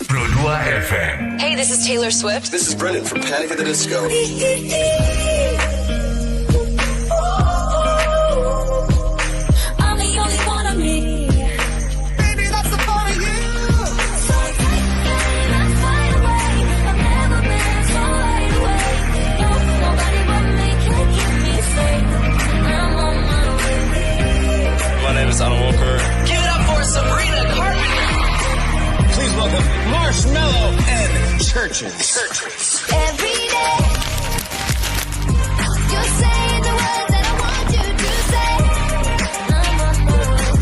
Pro 2 FM. Hey, this is Taylor Swift. This is Brendan from Panic at the Disco. I'm the only one of me. Baby, that's the part of you. So take me, let's fly away. I've never been so wide awake. No, nobody but me can keep me safe. I'm on my way. My name is Alan Walker. Give it up for Sabrina Carpenter. Please welcome Marshmello and Churches. Every day, you're saying the words that I want you to say. I'm on my way.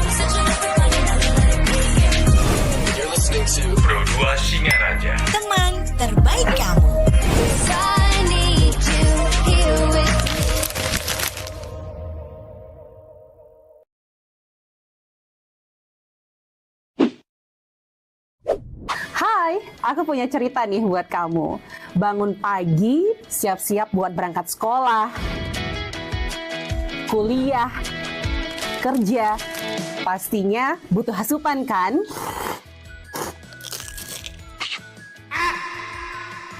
Searching everybody that will let me in. You're listening to Pro 2 Singaraja. Teman terbaik kamu. 'Cause I need you here with me. Hai, aku punya cerita nih buat kamu. Bangun pagi, siap-siap buat berangkat sekolah, kuliah, kerja. Pastinya butuh asupan kan?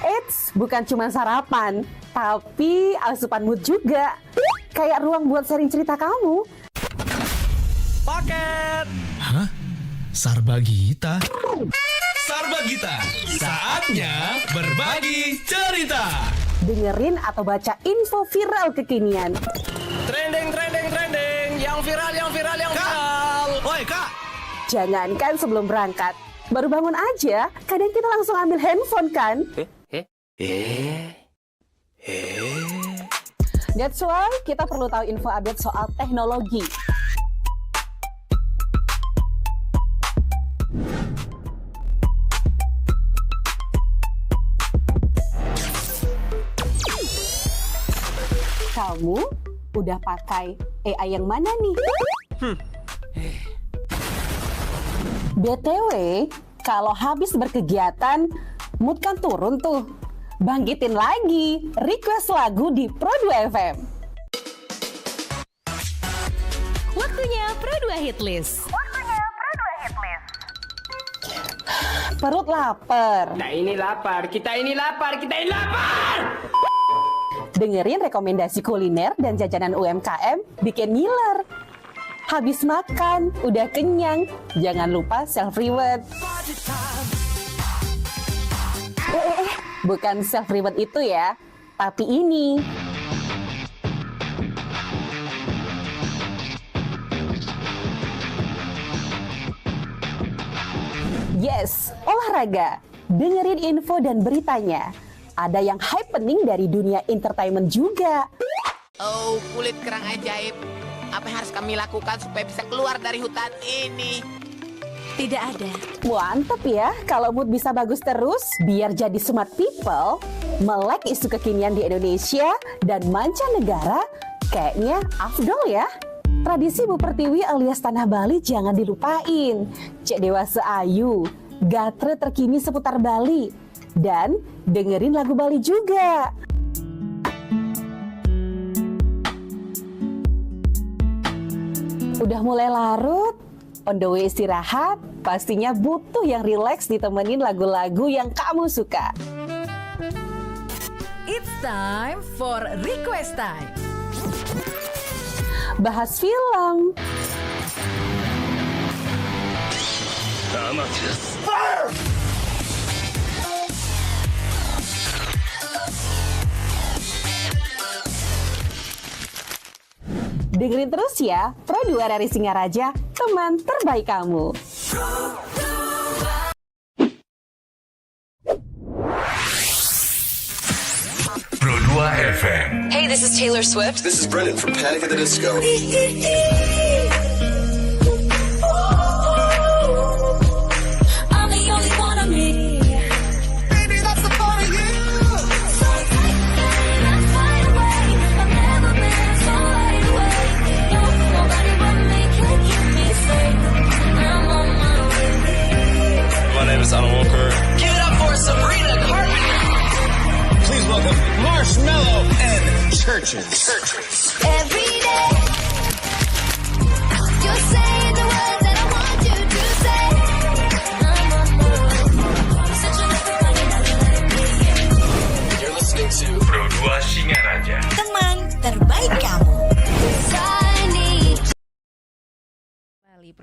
Eits, bukan cuma sarapan, tapi asupan mood juga. Kayak ruang buat sharing cerita kamu. Paket. Hah? Sarbagita? Sarbagita, saatnya berbagi cerita. Dengerin atau baca info viral kekinian. Trending. Yang viral. Woi kak. Jangankan sebelum berangkat, baru bangun aja, kadang kita langsung ambil handphone kan? That's why kita perlu tahu info update soal teknologi. Kamu udah pakai AI yang mana nih? BTW, kalau habis berkegiatan, mood kan turun tuh. Bangkitin lagi, request lagu di Pro 2 FM. Waktunya Pro 2 Hitlist. Perut lapar. Kita ini lapar. Dengerin rekomendasi kuliner dan jajanan UMKM bikin ngiler. Habis makan, udah kenyang, jangan lupa self-reward. Bukan self-reward itu ya, tapi ini. Yes, olahraga. Dengerin info dan beritanya. Ada yang happening dari dunia entertainment juga. Oh, kulit kerang ajaib. Apa yang harus kami lakukan supaya bisa keluar dari hutan ini? Tidak ada. Mantep ya, kalau mood bisa bagus terus, biar jadi smart people, melek isu kekinian di Indonesia dan mancanegara, kayaknya afdol ya. Tradisi Bu Pertiwi alias Tanah Bali jangan dilupain. Cek Dewasa Ayu, gatre terkini seputar Bali. Dan dengerin lagu Bali juga. Udah mulai larut, on the way istirahat, pastinya butuh yang rileks ditemenin lagu-lagu yang kamu suka. It's time for request time. Bahas film, dengerin terus ya, Pro 2 dari Singaraja, teman terbaik kamu. Pro 2 FM. Hey, this is Taylor Swift. This is Brendan from Panic at the Disco. I'm the only one of me. Baby, that's the part of you. So take me, let's fly away. I've never been so wide awake. No, nobody but me can keep me safe. I'm on my way. My name is Alan Walker. Give it up for Sabrina Carpenter. Please welcome Marshmello and Churches. Every day, you're saying the words that I want you to say. I'm on my way.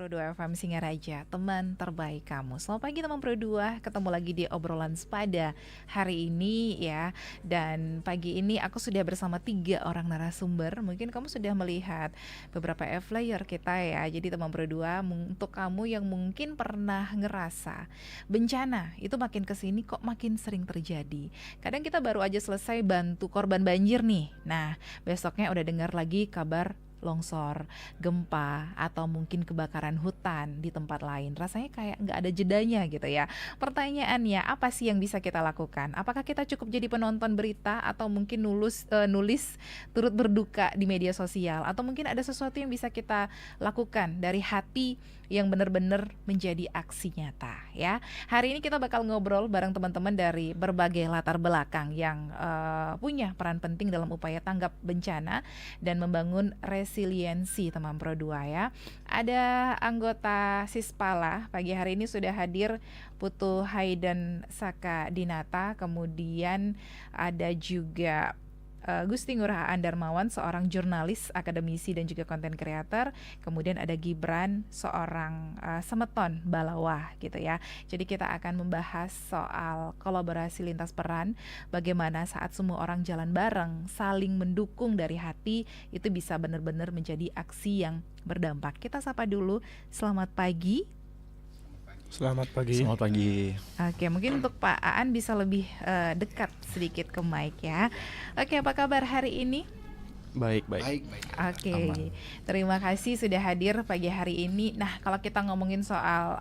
Pro 2 FM Singaraja, teman terbaik kamu. Selamat pagi teman Pro 2, ketemu lagi di obrolan sepada hari ini ya. Dan pagi ini aku sudah bersama 3 orang narasumber. Mungkin kamu sudah melihat beberapa flyer kita ya. Jadi teman Pro 2, untuk kamu yang mungkin pernah ngerasa bencana itu makin kesini kok makin sering terjadi. Kadang kita baru aja selesai bantu korban banjir nih. Nah, besoknya udah dengar lagi kabar longsor, gempa, atau mungkin kebakaran hutan di tempat lain. Rasanya kayak nggak ada jedanya gitu ya. Pertanyaannya, apa sih yang bisa kita lakukan? Apakah kita cukup jadi penonton berita atau mungkin nulis turut berduka di media sosial? Atau mungkin ada sesuatu yang bisa kita lakukan dari hati yang benar-benar menjadi aksi nyata ya. Hari ini kita bakal ngobrol bareng teman-teman dari berbagai latar belakang yang punya peran penting dalam upaya tanggap bencana dan membangun resiliensi teman Pro 2 ya. Ada anggota Sispala pagi hari ini sudah hadir, Putu Hayden Saka Dinata, kemudian ada juga Gusti Ngurah Darmawan, seorang jurnalis, akademisi dan juga konten kreator. Kemudian ada Gibran, seorang semeton balawah gitu ya. Jadi kita akan membahas soal kolaborasi lintas peran, bagaimana saat semua orang jalan bareng, saling mendukung dari hati, itu bisa benar-benar menjadi aksi yang berdampak. Kita sapa dulu, selamat pagi. Selamat pagi. Selamat pagi. Oke, mungkin untuk Pak Aan bisa lebih dekat sedikit ke mic ya. Oke, apa kabar hari ini? Baik. Oke, terima kasih sudah hadir pagi hari ini. Nah, kalau kita ngomongin soal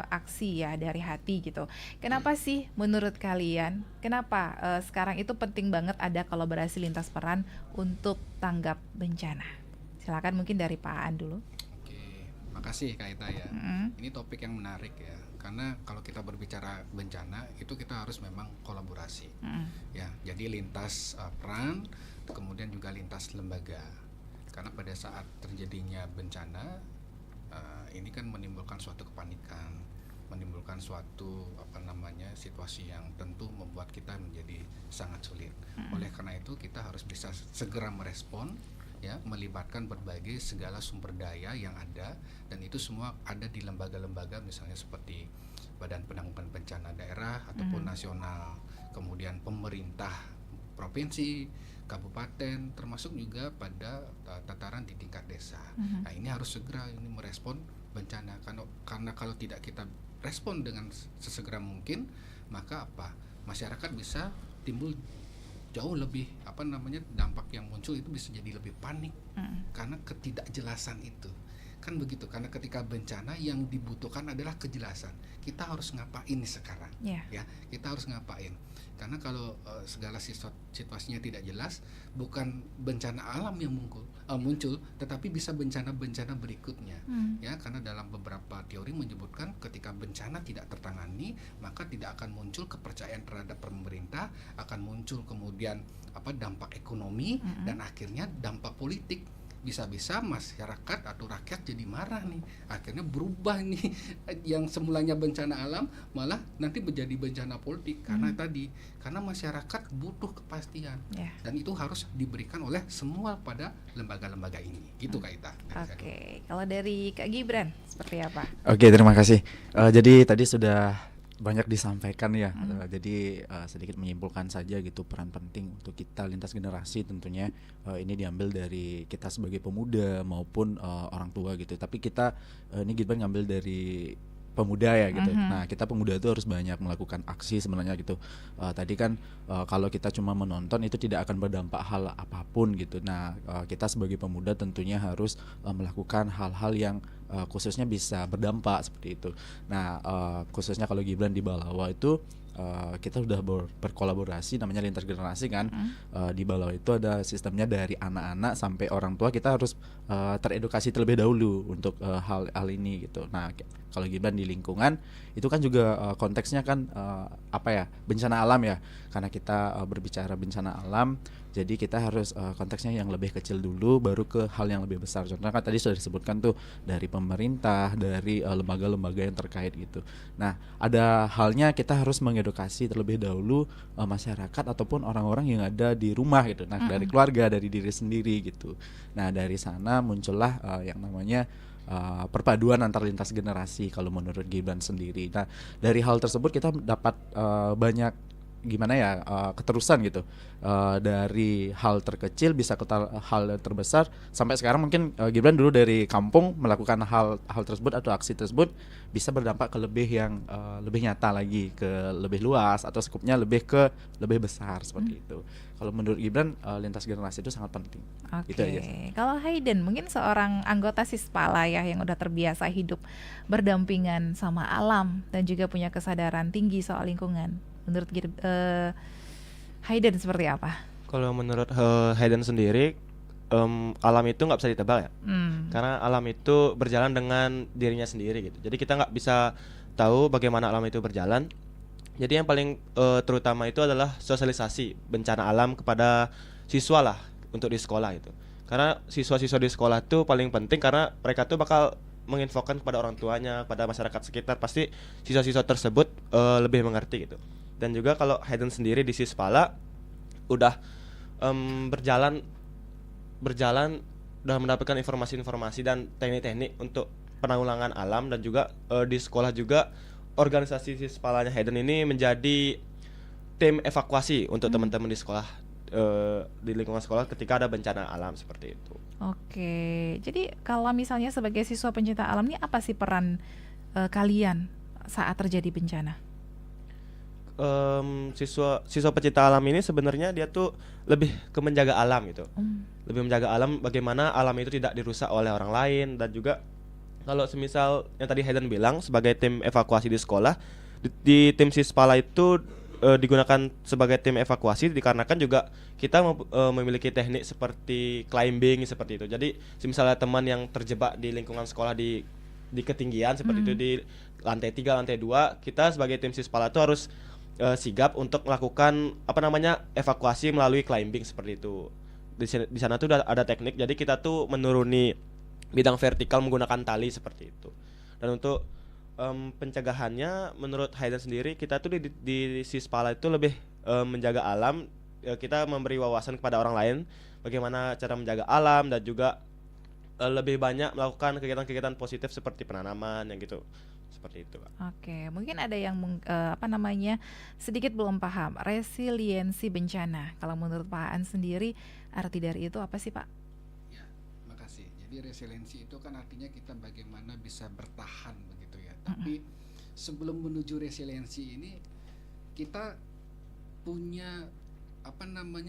aksi ya dari hati gitu, kenapa sih menurut kalian, kenapa sekarang itu penting banget ada kolaborasi lintas peran untuk tanggap bencana? Silakan mungkin dari Pak Aan dulu. Makasih Kak Ita ya. Ini topik yang menarik ya, karena kalau kita berbicara bencana itu kita harus memang kolaborasi ya. Jadi lintas peran, kemudian juga lintas lembaga. Karena pada saat terjadinya bencana ini kan menimbulkan suatu kepanikan, menimbulkan suatu situasi yang tentu membuat kita menjadi sangat sulit. Oleh karena itu kita harus bisa segera merespon ya, melibatkan berbagai segala sumber daya yang ada, dan itu semua ada di lembaga-lembaga misalnya seperti Badan Penanggulangan Bencana Daerah ataupun nasional, kemudian pemerintah provinsi, kabupaten, termasuk juga pada tataran di tingkat desa. Nah, ini harus segera merespon bencana, karena kalau tidak kita respon dengan sesegera mungkin, maka masyarakat bisa timbul jauh lebih dampak yang muncul itu bisa jadi lebih panik karena ketidakjelasan itu kan begitu. Karena ketika bencana yang dibutuhkan adalah kejelasan, kita harus ngapain sekarang ya, kita harus ngapain. Karena kalau segala situasinya tidak jelas, bukan bencana alam yang muncul, tetapi bisa bencana-bencana berikutnya ya. Karena dalam beberapa teori menyebutkan ketika bencana tidak tertangani, maka tidak akan muncul kepercayaan terhadap pemerintah, akan muncul kemudian dampak ekonomi dan akhirnya dampak politik. Bisa-bisa masyarakat atau rakyat jadi marah nih, akhirnya berubah nih yang semulanya bencana alam malah nanti menjadi bencana politik karena masyarakat butuh kepastian dan itu harus diberikan oleh semua pada lembaga-lembaga ini gitu Kak Ita. Oke, kalau dari Kak Gibran seperti apa? Oke, terima kasih. Jadi tadi sudah banyak disampaikan ya. Jadi sedikit menyimpulkan saja gitu, peran penting untuk kita lintas generasi tentunya ini diambil dari kita sebagai pemuda maupun orang tua gitu. Tapi kita ini Gibran ngambil dari pemuda ya gitu. Nah, kita pemuda itu harus banyak melakukan aksi sebenarnya gitu. Tadi kan kalau kita cuma menonton itu tidak akan berdampak hal apapun gitu. Nah, kita sebagai pemuda tentunya harus melakukan hal-hal yang khususnya bisa berdampak seperti itu. Nah, khususnya kalau Gibran di Balawa itu kita sudah berkolaborasi namanya lintas generasi kan. Di Balawa itu ada sistemnya dari anak-anak sampai orang tua, kita harus teredukasi terlebih dahulu untuk hal ini gitu. Nah, kalau Gibran di lingkungan itu kan juga konteksnya kan bencana alam ya. Karena kita berbicara bencana alam, jadi kita harus konteksnya yang lebih kecil dulu baru ke hal yang lebih besar. Contohnya kan tadi sudah disebutkan tuh dari pemerintah, dari lembaga-lembaga yang terkait gitu. Nah, ada halnya kita harus mengedukasi terlebih dahulu masyarakat ataupun orang-orang yang ada di rumah gitu. Nah, dari keluarga, dari diri sendiri gitu. Nah, dari sana muncullah yang namanya perpaduan antar lintas generasi kalau menurut Gibran sendiri. Nah, dari hal tersebut kita dapat banyak gimana ya keterusan gitu, dari hal terkecil bisa ke hal terbesar sampai sekarang. Mungkin Gibran dulu dari kampung melakukan hal tersebut atau aksi tersebut bisa berdampak ke lebih yang lebih nyata lagi, ke lebih luas atau skupnya lebih besar seperti itu. Kalau menurut Gibran lintas generasi itu sangat penting. Oke. Itu aja. Kalau Hayden mungkin seorang anggota Sispala ya yang udah terbiasa hidup berdampingan sama alam dan juga punya kesadaran tinggi soal lingkungan. Menurut Hayden seperti apa? Kalau menurut Hayden sendiri, alam itu nggak bisa ditebak ya, karena alam itu berjalan dengan dirinya sendiri gitu. Jadi kita nggak bisa tahu bagaimana alam itu berjalan. Jadi yang paling terutama itu adalah sosialisasi bencana alam kepada siswa lah untuk di sekolah itu. Karena siswa-siswa di sekolah itu paling penting karena mereka tuh bakal menginfokan kepada orang tuanya, pada masyarakat sekitar. Pasti siswa-siswa tersebut lebih mengerti gitu. Dan juga kalau Hayden sendiri di Sispala udah berjalan udah mendapatkan informasi-informasi dan teknik-teknik untuk penanggulangan alam, dan juga di sekolah juga organisasi Sispalanya Hayden ini menjadi tim evakuasi untuk teman-teman di sekolah, di lingkungan sekolah ketika ada bencana alam seperti itu. Oke, jadi kalau misalnya sebagai siswa pencinta alam ini apa sih peran kalian saat terjadi bencana? Siswa pecinta alam ini sebenarnya dia tuh lebih ke menjaga alam gitu. Lebih menjaga alam, bagaimana alam itu tidak dirusak oleh orang lain. Dan juga kalau semisal yang tadi Hayden bilang sebagai tim evakuasi di sekolah, di tim Sispala itu digunakan sebagai tim evakuasi dikarenakan juga kita memiliki teknik seperti climbing seperti itu. Jadi misalnya teman yang terjebak di lingkungan sekolah di ketinggian seperti itu, di lantai 3, lantai 2, kita sebagai tim Sispala itu harus sigap untuk melakukan evakuasi melalui climbing seperti itu. Di sana tuh ada teknik, jadi kita tuh menuruni bidang vertikal menggunakan tali seperti itu. Dan untuk pencegahannya menurut Hayden sendiri, kita tuh di Sispala itu lebih menjaga alam. Kita memberi wawasan kepada orang lain bagaimana cara menjaga alam, dan juga lebih banyak melakukan kegiatan-kegiatan positif seperti penanaman yang gitu. Seperti itu, Pak. Oke, mungkin ada yang sedikit belum paham resiliensi bencana. Kalau menurut Pak Aan sendiri, arti dari itu apa sih, Pak? Ya, makasih. Jadi resiliensi itu kan artinya kita bagaimana bisa bertahan begitu ya. Tapi sebelum menuju resiliensi ini, kita punya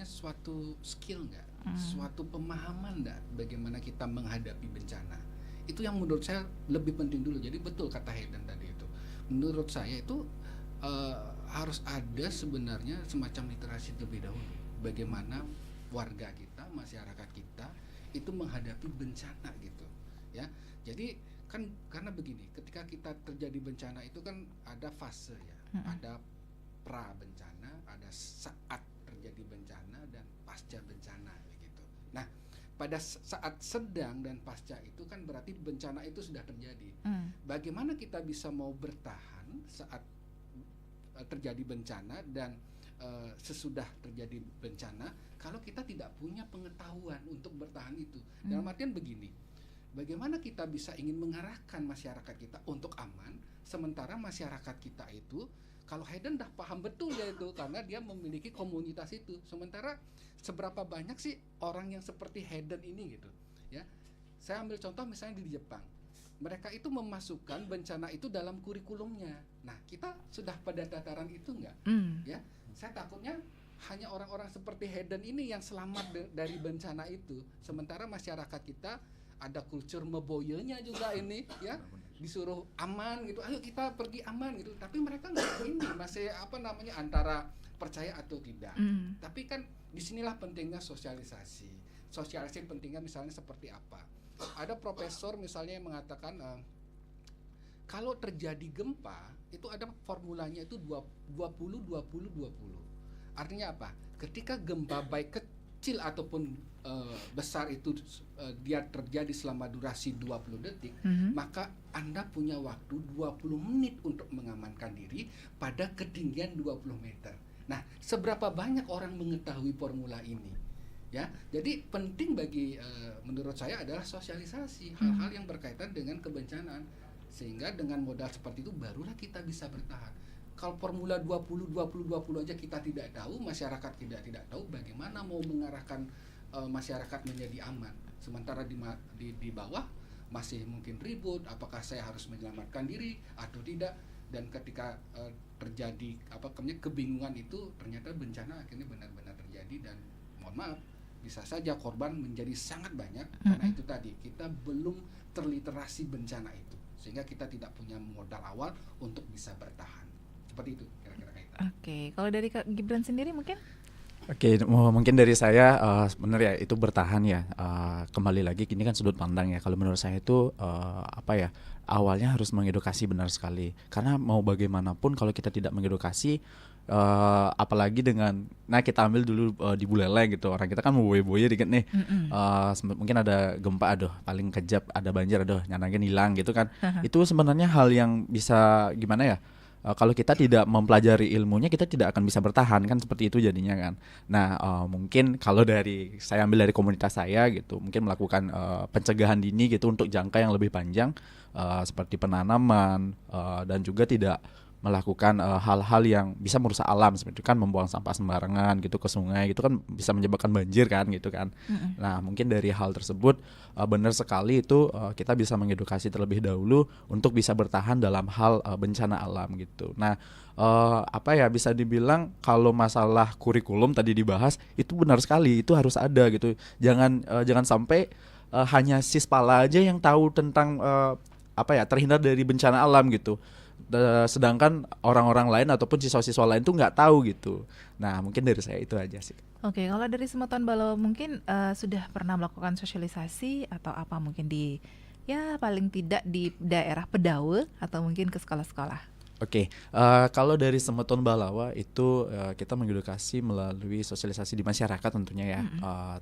suatu skill nggak, suatu pemahaman nggak bagaimana kita menghadapi bencana. Itu yang menurut saya lebih penting dulu. Jadi betul kata Hayden tadi itu. Menurut saya itu harus ada sebenarnya semacam literasi terlebih dahulu. Bagaimana warga kita, masyarakat kita itu menghadapi bencana gitu. Ya, jadi kan karena begini, ketika kita terjadi bencana itu kan ada fase ya, ada pra bencana, ada saat terjadi bencana, dan pasca bencana begitu. Nah, pada saat sedang dan pasca itu kan berarti bencana itu sudah terjadi. Bagaimana kita bisa mau bertahan saat terjadi bencana dan sesudah terjadi bencana kalau kita tidak punya pengetahuan untuk bertahan itu. Dalam artian begini, bagaimana kita bisa ingin mengarahkan masyarakat kita untuk aman, sementara masyarakat kita itu, kalau Hayden dah paham betul ya itu, karena dia memiliki komunitas itu. Sementara seberapa banyak sih orang yang seperti Hayden ini gitu ya. Saya ambil contoh misalnya di Jepang, mereka itu memasukkan bencana itu dalam kurikulumnya. Nah, kita sudah pada tataran itu enggak? Ya, saya takutnya hanya orang-orang seperti Hayden ini yang selamat dari bencana itu, sementara masyarakat kita ada kultur meboyenya juga ini ya, disuruh aman gitu, ayo kita pergi aman gitu, tapi mereka nggak ini masih antara percaya atau tidak. Tapi kan disinilah pentingnya sosialisasi pentingnya. Misalnya seperti apa, ada profesor misalnya yang mengatakan kalau terjadi gempa itu ada formulanya itu 20-20-20. Artinya apa? Ketika gempa baik kecil ataupun besar itu dia terjadi selama durasi 20 detik, maka Anda punya waktu 20 menit untuk mengamankan diri pada ketinggian 20 meter. Nah, seberapa banyak orang mengetahui formula ini? Ya, jadi penting bagi menurut saya adalah sosialisasi hal-hal yang berkaitan dengan kebencanaan, sehingga dengan modal seperti itu barulah kita bisa bertahan. Kalau formula 20 aja kita tidak tahu, masyarakat tidak tahu, bagaimana mau mengarahkan masyarakat menjadi aman, sementara di bawah masih mungkin ribut, apakah saya harus menyelamatkan diri atau tidak, dan ketika terjadi kebingungan itu, ternyata bencana akhirnya benar-benar terjadi, dan mohon maaf, bisa saja korban menjadi sangat banyak karena itu tadi kita belum terliterasi bencana itu, sehingga kita tidak punya modal awal untuk bisa bertahan. Seperti itu kira-kira kayak gitu. Oke, kalau dari Kak Gibran sendiri mungkin? Oke, mungkin dari saya sebenarnya itu bertahan ya. Kembali lagi, ini kan sudut pandang ya. Kalau menurut saya itu awalnya harus mengedukasi, benar sekali. Karena mau bagaimanapun kalau kita tidak mengedukasi, apalagi dengan, kita ambil dulu di Buleleng gitu, orang kita kan mau boye-boye dikit nih. Mungkin ada gempa, aduh paling kejap, ada banjir, aduh nyanangin hilang gitu kan. Itu sebenarnya hal yang bisa gimana ya? Kalau kita tidak mempelajari ilmunya, kita tidak akan bisa bertahan kan, seperti itu jadinya kan. Nah, mungkin kalau saya ambil dari komunitas saya gitu, mungkin melakukan pencegahan dini gitu untuk jangka yang lebih panjang, seperti penanaman, dan juga tidak melakukan hal-hal yang bisa merusak alam, seperti itu kan, membuang sampah sembarangan gitu ke sungai, gitu kan bisa menyebabkan banjir kan gitu kan. Nah, mungkin dari hal tersebut benar sekali itu kita bisa mengedukasi terlebih dahulu untuk bisa bertahan dalam hal bencana alam gitu. Nah, bisa dibilang kalau masalah kurikulum tadi dibahas, itu benar sekali, itu harus ada gitu. Jangan sampai hanya Sispala aja yang tahu tentang terhindar dari bencana alam gitu. Sedangkan orang-orang lain ataupun siswa-siswa lain tuh nggak tahu gitu. Nah, mungkin dari saya itu aja sih. Oke, kalau dari Semeton Balo mungkin sudah pernah melakukan sosialisasi atau apa mungkin paling tidak di daerah Pedawe atau mungkin ke sekolah-sekolah? Oke, kalau dari Semeton Balawa itu kita mengedukasi melalui sosialisasi di masyarakat tentunya ya,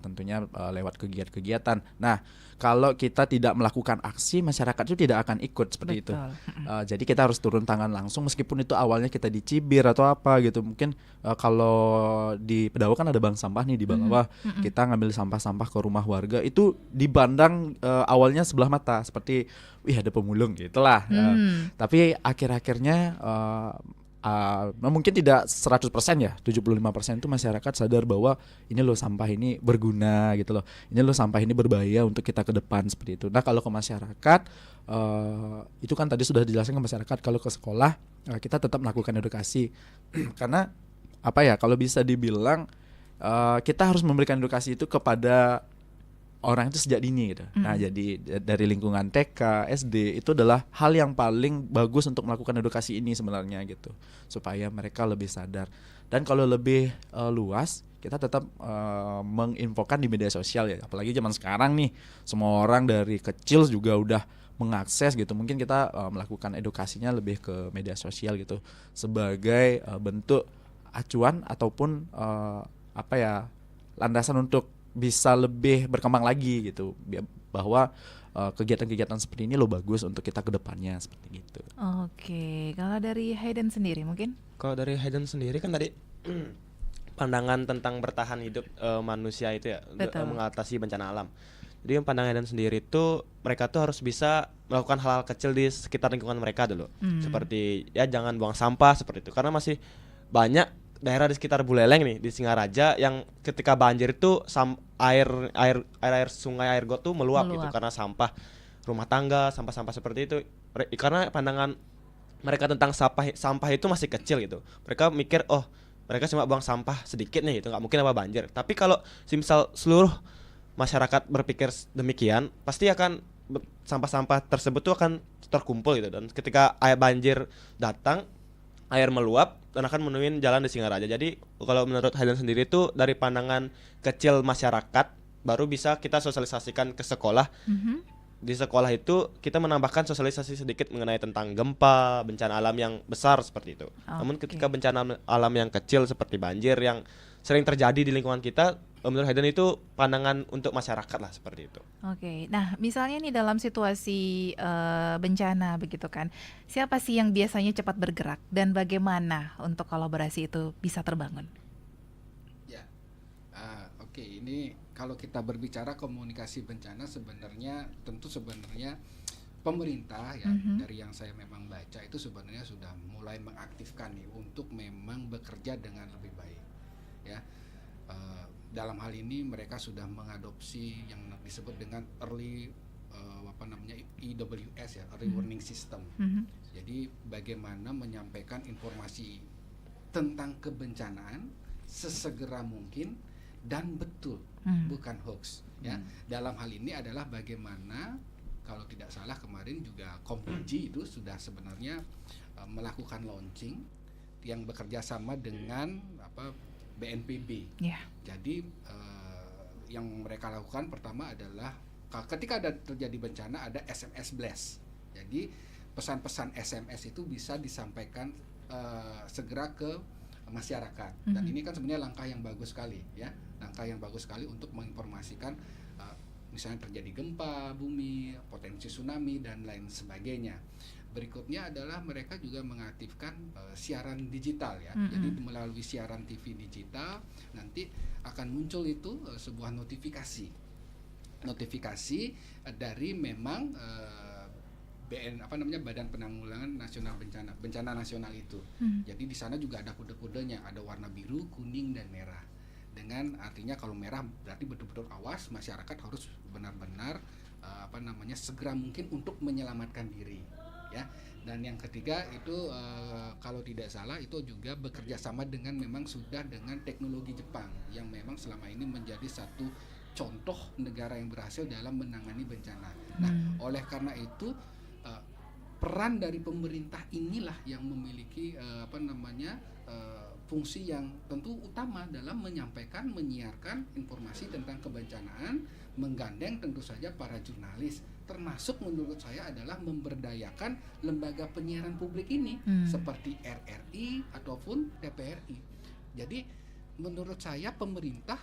tentunya lewat kegiatan-kegiatan. Nah, kalau kita tidak melakukan aksi, masyarakat itu tidak akan ikut seperti itu. Jadi kita harus turun tangan langsung, meskipun itu awalnya kita dicibir atau apa gitu. Mungkin kalau di Pedawa kan ada bank sampah nih di Balawa, kita ngambil sampah-sampah ke rumah warga, itu dipandang awalnya sebelah mata seperti ada pemulung gitulah. Tapi akhir-akhirnya mungkin tidak 100% ya, 75% itu masyarakat sadar bahwa ini loh sampah ini berguna gitu loh. Ini loh sampah ini berbahaya untuk kita ke depan, seperti itu. Nah, kalau ke masyarakat itu kan tadi sudah dijelaskan ke masyarakat. Kalau ke sekolah kita tetap melakukan edukasi. Karena kalau bisa dibilang kita harus memberikan edukasi itu kepada orang itu sejak dini gitu. Nah, jadi dari lingkungan TK, SD itu adalah hal yang paling bagus untuk melakukan edukasi ini sebenarnya gitu, supaya mereka lebih sadar. Dan kalau lebih luas, kita tetap menginfokan di media sosial ya. Apalagi zaman sekarang nih, semua orang dari kecil juga udah mengakses gitu. Mungkin kita melakukan edukasinya lebih ke media sosial gitu, sebagai bentuk acuan ataupun landasan untuk bisa lebih berkembang lagi gitu, bahwa kegiatan-kegiatan seperti ini lo bagus untuk kita ke depannya, seperti gitu. Oke, kalau dari Hayden sendiri mungkin? Kalau dari Hayden sendiri kan tadi pandangan tentang bertahan hidup manusia itu ya, mengatasi bencana alam. Jadi pandangan Hayden sendiri itu, mereka tuh harus bisa melakukan hal-hal kecil di sekitar lingkungan mereka dulu. Seperti jangan buang sampah seperti itu, karena masih banyak daerah di sekitar Buleleng nih, di Singaraja, yang ketika banjir itu air sungai, air got tuh meluap gitu karena sampah rumah tangga, sampah-sampah seperti itu. Karena pandangan mereka tentang sampah itu masih kecil gitu. Mereka mikir, mereka cuma buang sampah sedikit nih gitu, nggak mungkin apa banjir. Tapi kalau misal seluruh masyarakat berpikir demikian, pasti akan sampah-sampah tersebut tuh akan terkumpul gitu. Dan ketika air banjir datang, air meluap dan akan menuin jalan di Singaraja. Jadi kalau menurut Hayden sendiri itu, dari pandangan kecil masyarakat baru bisa kita sosialisasikan ke sekolah. Di sekolah itu kita menambahkan sosialisasi sedikit mengenai tentang gempa, bencana alam yang besar seperti itu. Namun ketika bencana alam yang kecil seperti banjir yang sering terjadi di lingkungan kita, menurut Hayden itu pandangan untuk masyarakat lah, seperti itu. Oke, nah misalnya nih dalam situasi bencana begitu kan, siapa sih yang biasanya cepat bergerak dan bagaimana untuk kolaborasi itu bisa terbangun? Ya, Oke, ini kalau kita berbicara komunikasi bencana sebenarnya pemerintah ya, dari yang saya memang baca itu sebenarnya sudah mulai mengaktifkan nih untuk memang bekerja dengan lebih baik ya. Dalam hal ini mereka sudah mengadopsi yang disebut dengan early EWS ya, early warning system. Jadi bagaimana menyampaikan informasi tentang kebencanaan sesegera mungkin dan betul, bukan hoax ya. Dalam hal ini adalah bagaimana, kalau tidak salah kemarin juga Kompuji itu sudah sebenarnya melakukan launching yang bekerja sama dengan BNPB. Jadi yang mereka lakukan pertama adalah ketika ada terjadi bencana ada SMS blast. Jadi pesan-pesan SMS itu bisa disampaikan segera ke masyarakat. Dan ini kan sebenarnya langkah yang bagus sekali ya. Langkah yang bagus sekali untuk menginformasikan misalnya terjadi gempa bumi, potensi tsunami dan lain sebagainya. Berikutnya adalah mereka juga mengaktifkan siaran digital ya. Jadi melalui siaran TV digital nanti akan muncul itu sebuah notifikasi dari memang Badan Penanggulangan Nasional Bencana Nasional itu. Jadi di sana juga ada kode-kodenya, ada warna biru, kuning dan merah. Dengan artinya kalau merah berarti betul-betul awas, masyarakat harus benar-benar segera mungkin untuk menyelamatkan diri ya. Dan yang ketiga itu kalau tidak salah itu juga bekerja sama dengan memang sudah dengan teknologi Jepang yang memang selama ini menjadi satu contoh negara yang berhasil dalam menangani bencana. Nah, oleh karena itu peran dari pemerintah inilah yang memiliki fungsi yang tentu utama dalam menyampaikan, menyiarkan informasi tentang kebencanaan, menggandeng tentu saja para jurnalis, termasuk menurut saya adalah memberdayakan lembaga penyiaran publik ini seperti RRI ataupun TPRI. Jadi menurut saya pemerintah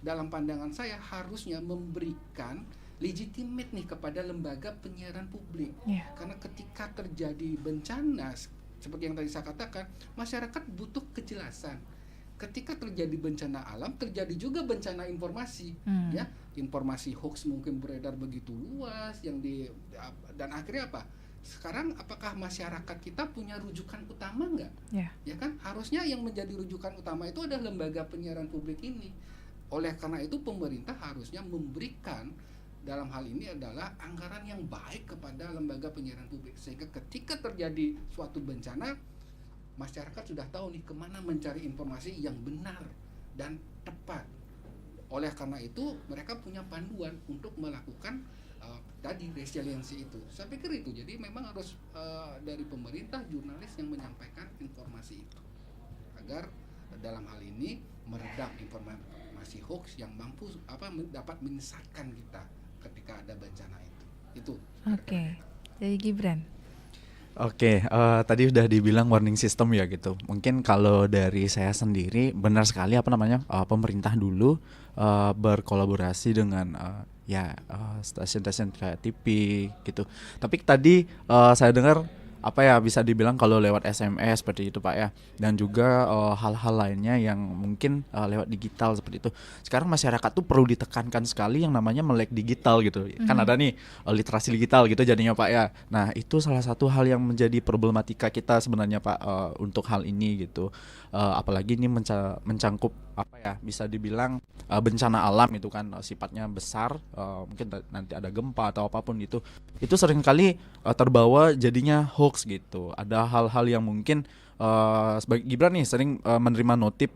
dalam pandangan saya harusnya memberikan legitimate nih kepada lembaga penyiaran publik. Karena ketika terjadi bencana seperti yang tadi saya katakan, masyarakat butuh kejelasan. Ketika terjadi bencana alam, terjadi juga bencana informasi, ya. Informasi hoax mungkin beredar begitu luas dan akhirnya apa? Sekarang apakah masyarakat kita punya rujukan utama nggak? Ya kan, harusnya yang menjadi rujukan utama itu adalah lembaga penyiaran publik ini. Oleh karena itu pemerintah harusnya memberikan dalam hal ini adalah anggaran yang baik kepada lembaga penyiaran publik sehingga ketika terjadi suatu bencana masyarakat sudah tahu nih kemana mencari informasi yang benar dan tepat. Oleh karena itu mereka punya panduan untuk melakukan tadi resiliensi itu. Saya pikir itu. Jadi memang harus dari pemerintah, jurnalis yang menyampaikan informasi itu agar dalam hal ini meredam informasi hoax yang mampu dapat menyesatkan kita ketika ada bencana itu. Oke. Jadi Gibran. Oke, tadi udah dibilang warning system ya gitu. Mungkin kalau dari saya sendiri benar sekali pemerintah dulu berkolaborasi dengan stasiun-stasiun kayak TV gitu. Tapi tadi saya dengar bisa dibilang kalau lewat SMS seperti itu Pak ya, dan juga hal-hal lainnya yang mungkin lewat digital seperti itu. Sekarang masyarakat tuh perlu ditekankan sekali yang namanya melek digital gitu. Kan ada nih literasi digital gitu jadinya Pak ya. Nah itu salah satu hal yang menjadi problematika kita sebenarnya Pak untuk hal ini gitu. Apalagi ini mencangkup bisa dibilang bencana alam itu kan sifatnya besar, mungkin nanti ada gempa atau apapun itu seringkali terbawa jadinya hoax gitu. Ada hal-hal yang mungkin sebagai Gibran nih sering menerima notif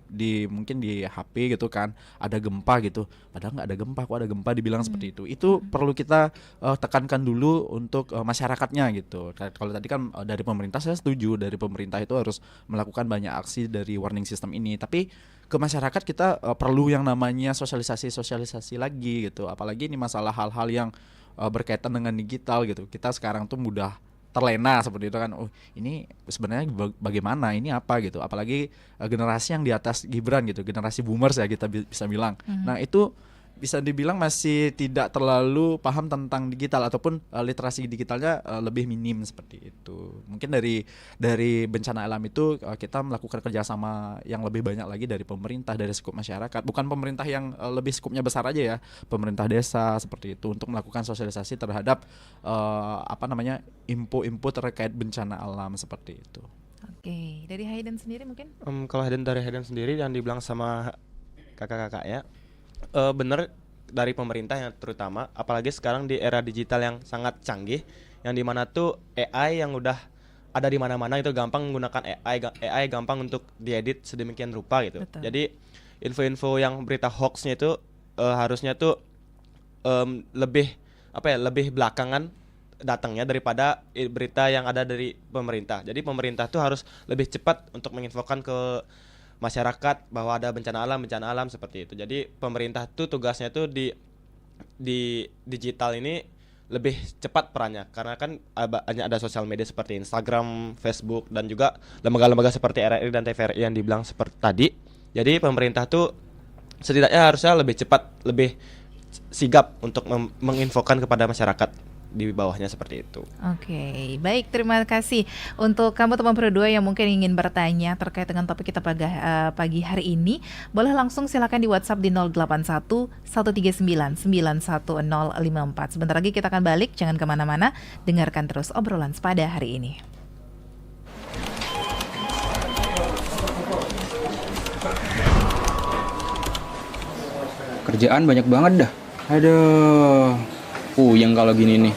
mungkin di HP gitu kan, ada gempa gitu, padahal nggak ada gempa, kok ada gempa dibilang seperti itu. Itu perlu kita tekankan dulu untuk masyarakatnya gitu. Kalau tadi kan dari pemerintah saya setuju, dari pemerintah itu harus melakukan banyak aksi dari warning system ini, tapi ke masyarakat kita perlu yang namanya sosialisasi lagi gitu. Apalagi ini masalah hal-hal yang berkaitan dengan digital gitu. Kita sekarang tuh mudah terlena seperti itu kan. Oh, ini sebenarnya bagaimana? Ini apa gitu. Apalagi generasi yang di atas Gibran gitu, generasi boomers ya kita bisa bilang. Nah, itu bisa dibilang masih tidak terlalu paham tentang digital ataupun literasi digitalnya lebih minim seperti itu. Mungkin dari bencana alam itu kita melakukan kerjasama yang lebih banyak lagi dari pemerintah, dari skup masyarakat. Bukan pemerintah yang lebih skupnya besar aja ya, pemerintah desa seperti itu untuk melakukan sosialisasi terhadap info-info terkait bencana alam seperti itu. Oke, dari Hayden sendiri mungkin? Kalau dari Hayden sendiri yang dibilang sama kakak-kakak ya, bener dari pemerintah yang terutama, apalagi sekarang di era digital yang sangat canggih, yang dimana tuh AI yang udah ada di mana-mana itu gampang menggunakan AI gampang untuk diedit sedemikian rupa gitu. Betul. Jadi info-info yang berita hoaxnya itu harusnya tuh lebih belakangan datangnya daripada berita yang ada dari pemerintah. Jadi pemerintah tuh harus lebih cepat untuk menginfokan ke masyarakat bahwa ada bencana alam seperti itu. Jadi pemerintah tuh tugasnya tuh di digital ini lebih cepat perannya, karena kan ada sosial media seperti Instagram, Facebook, dan juga lembaga-lembaga seperti RRI dan TVRI yang dibilang seperti tadi. Jadi pemerintah tuh setidaknya harusnya lebih cepat, lebih sigap untuk menginfokan kepada masyarakat di bawahnya seperti itu. Oke, baik, terima kasih untuk kamu teman Pro 2 yang mungkin ingin bertanya terkait dengan topik kita pagi hari ini. Boleh langsung silakan di WhatsApp di 081 139 91054. Sebentar lagi kita akan balik, jangan kemana-mana, dengarkan terus obrolan Sepada hari ini. Kerjaan banyak banget dah. Aduh, puyeng kalau gini nih.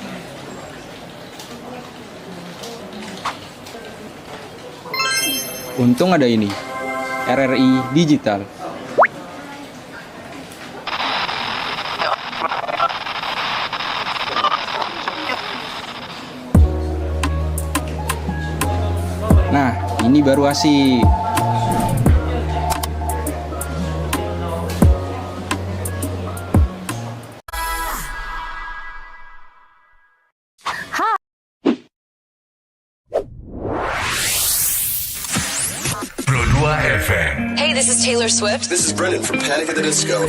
Untung ada ini, RRI Digital. Nah, ini baru asik. Pro 2 FM. Hey, this is Taylor Swift. This is Brendan from Panic at the Disco.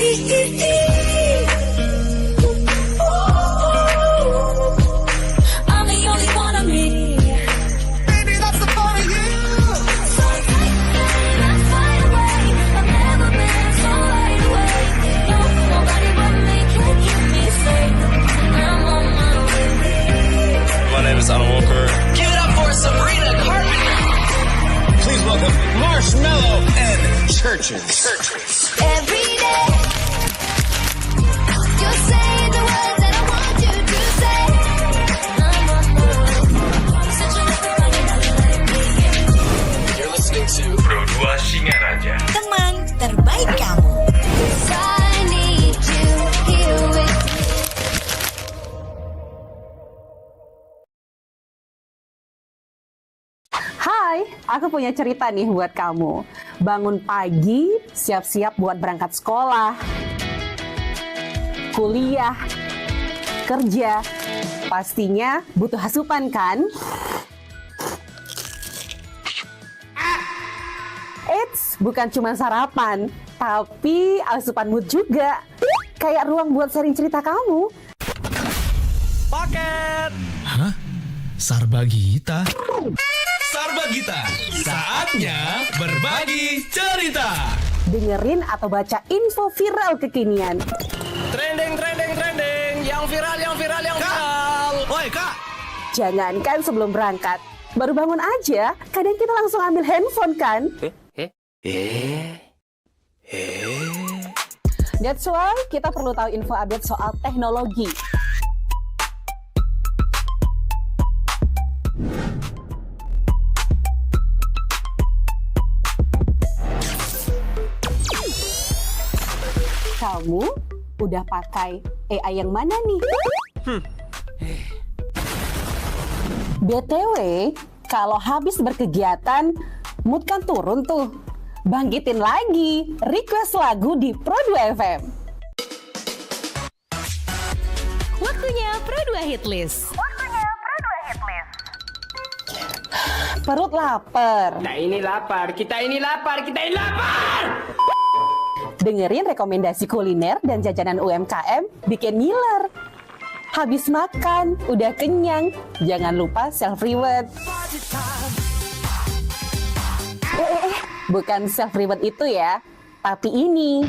I'm the only one of me. Baby, that's the part of you. So let's fly away. I've never been so wide awake. No, nobody but me can keep me safe. I'm on my way. My name is Alan Walker. Give it up for Sabrina Carpenter. Please welcome Marshmello and Churches. Every day, you're saying the words that I want you to say. I'm on my way. Such a lover, running out of let me in. You're listening to Pro 2 Singaraja. Teman terbaik kamu. 'Cause I need you here with me. Hai, aku punya cerita nih buat kamu. Bangun pagi, siap-siap buat berangkat sekolah, kuliah, kerja. Pastinya butuh asupan kan? Eits, bukan cuma sarapan, tapi asupan mood juga. Kayak ruang buat sharing cerita kamu. Paket. Hah? Sarbagita? Sarbagita, saatnya berbagi cerita. Dengerin atau baca info viral kekinian. Trending, yang viral. Woi kak. Jangankan sebelum berangkat, baru bangun aja, kadang kita langsung ambil handphone kan? That's why kita perlu tahu info update soal teknologi. Kamu udah pakai AI yang mana nih? BTW, kalau habis berkegiatan, mood kan turun tuh. Bangkitin lagi, request lagu di Pro 2 FM. Waktunya Pro 2 Hitlist. Perut lapar. Kita ini lapar. Dengerin rekomendasi kuliner dan jajanan UMKM bikin ngiler. Habis makan, udah kenyang, jangan lupa self-reward. Bukan self-reward itu ya, tapi ini.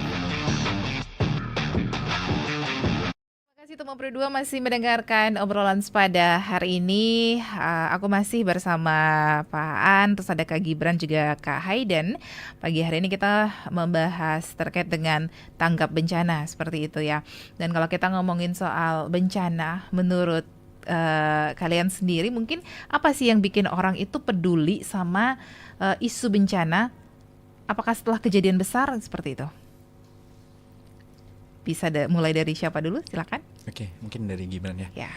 Terima kasih teman masih mendengarkan obrolan sepada hari ini. Aku masih bersama Pak Aan, terus ada Kak Gibran juga Kak Hayden. Pagi hari ini kita membahas terkait dengan tanggap bencana seperti itu ya. Dan kalau kita ngomongin soal bencana, menurut kalian sendiri mungkin apa sih yang bikin orang itu peduli sama isu bencana? Apakah setelah kejadian besar seperti itu? Bisa mulai dari siapa dulu? Silakan. Oke, mungkin dari Gibran ya. Ya.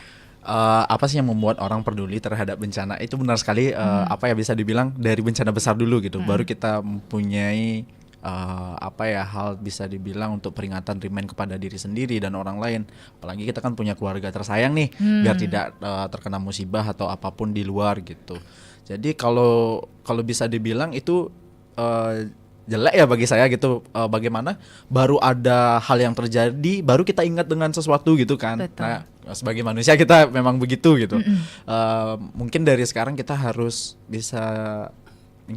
Apa sih yang membuat orang peduli terhadap bencana? Itu benar sekali. Apa ya bisa dibilang dari bencana besar dulu gitu. Baru kita mempunyai hal bisa dibilang untuk peringatan remind kepada diri sendiri dan orang lain. Apalagi kita kan punya keluarga tersayang nih, biar tidak terkena musibah atau apapun di luar gitu. Jadi kalau bisa dibilang itu jelek ya bagi saya gitu, bagaimana baru ada hal yang terjadi baru kita ingat dengan sesuatu gitu kan. Betul. Nah, sebagai manusia kita memang begitu gitu. Mungkin dari sekarang kita harus bisa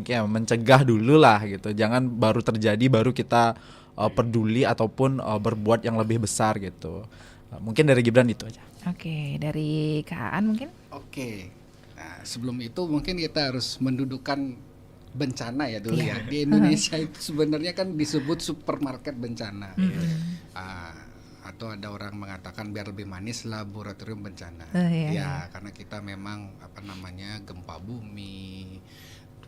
mencegah dulu lah gitu, jangan baru terjadi baru kita peduli ataupun berbuat yang lebih besar gitu. Mungkin dari Gibran itu aja. Oke, dari Kak Aan mungkin. Oke, nah sebelum itu mungkin kita harus mendudukan bencana ya dulu ya. Di Indonesia itu sebenarnya kan disebut supermarket bencana. Atau ada orang mengatakan biar lebih manis laboratorium bencana. Ya, karena kita memang gempa bumi,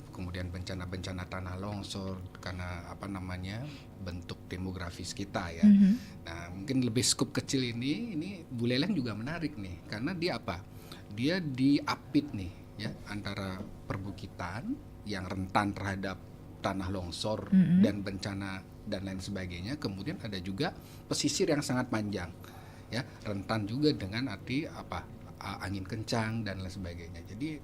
kemudian bencana-bencana tanah longsor karena bentuk demografis kita ya. Nah, mungkin lebih skup kecil ini Buleleng juga menarik nih karena dia dia diapit nih ya antara perbukitan yang rentan terhadap tanah longsor dan bencana dan lain sebagainya. Kemudian ada juga pesisir yang sangat panjang, ya rentan juga dengan arti angin kencang dan lain sebagainya. Jadi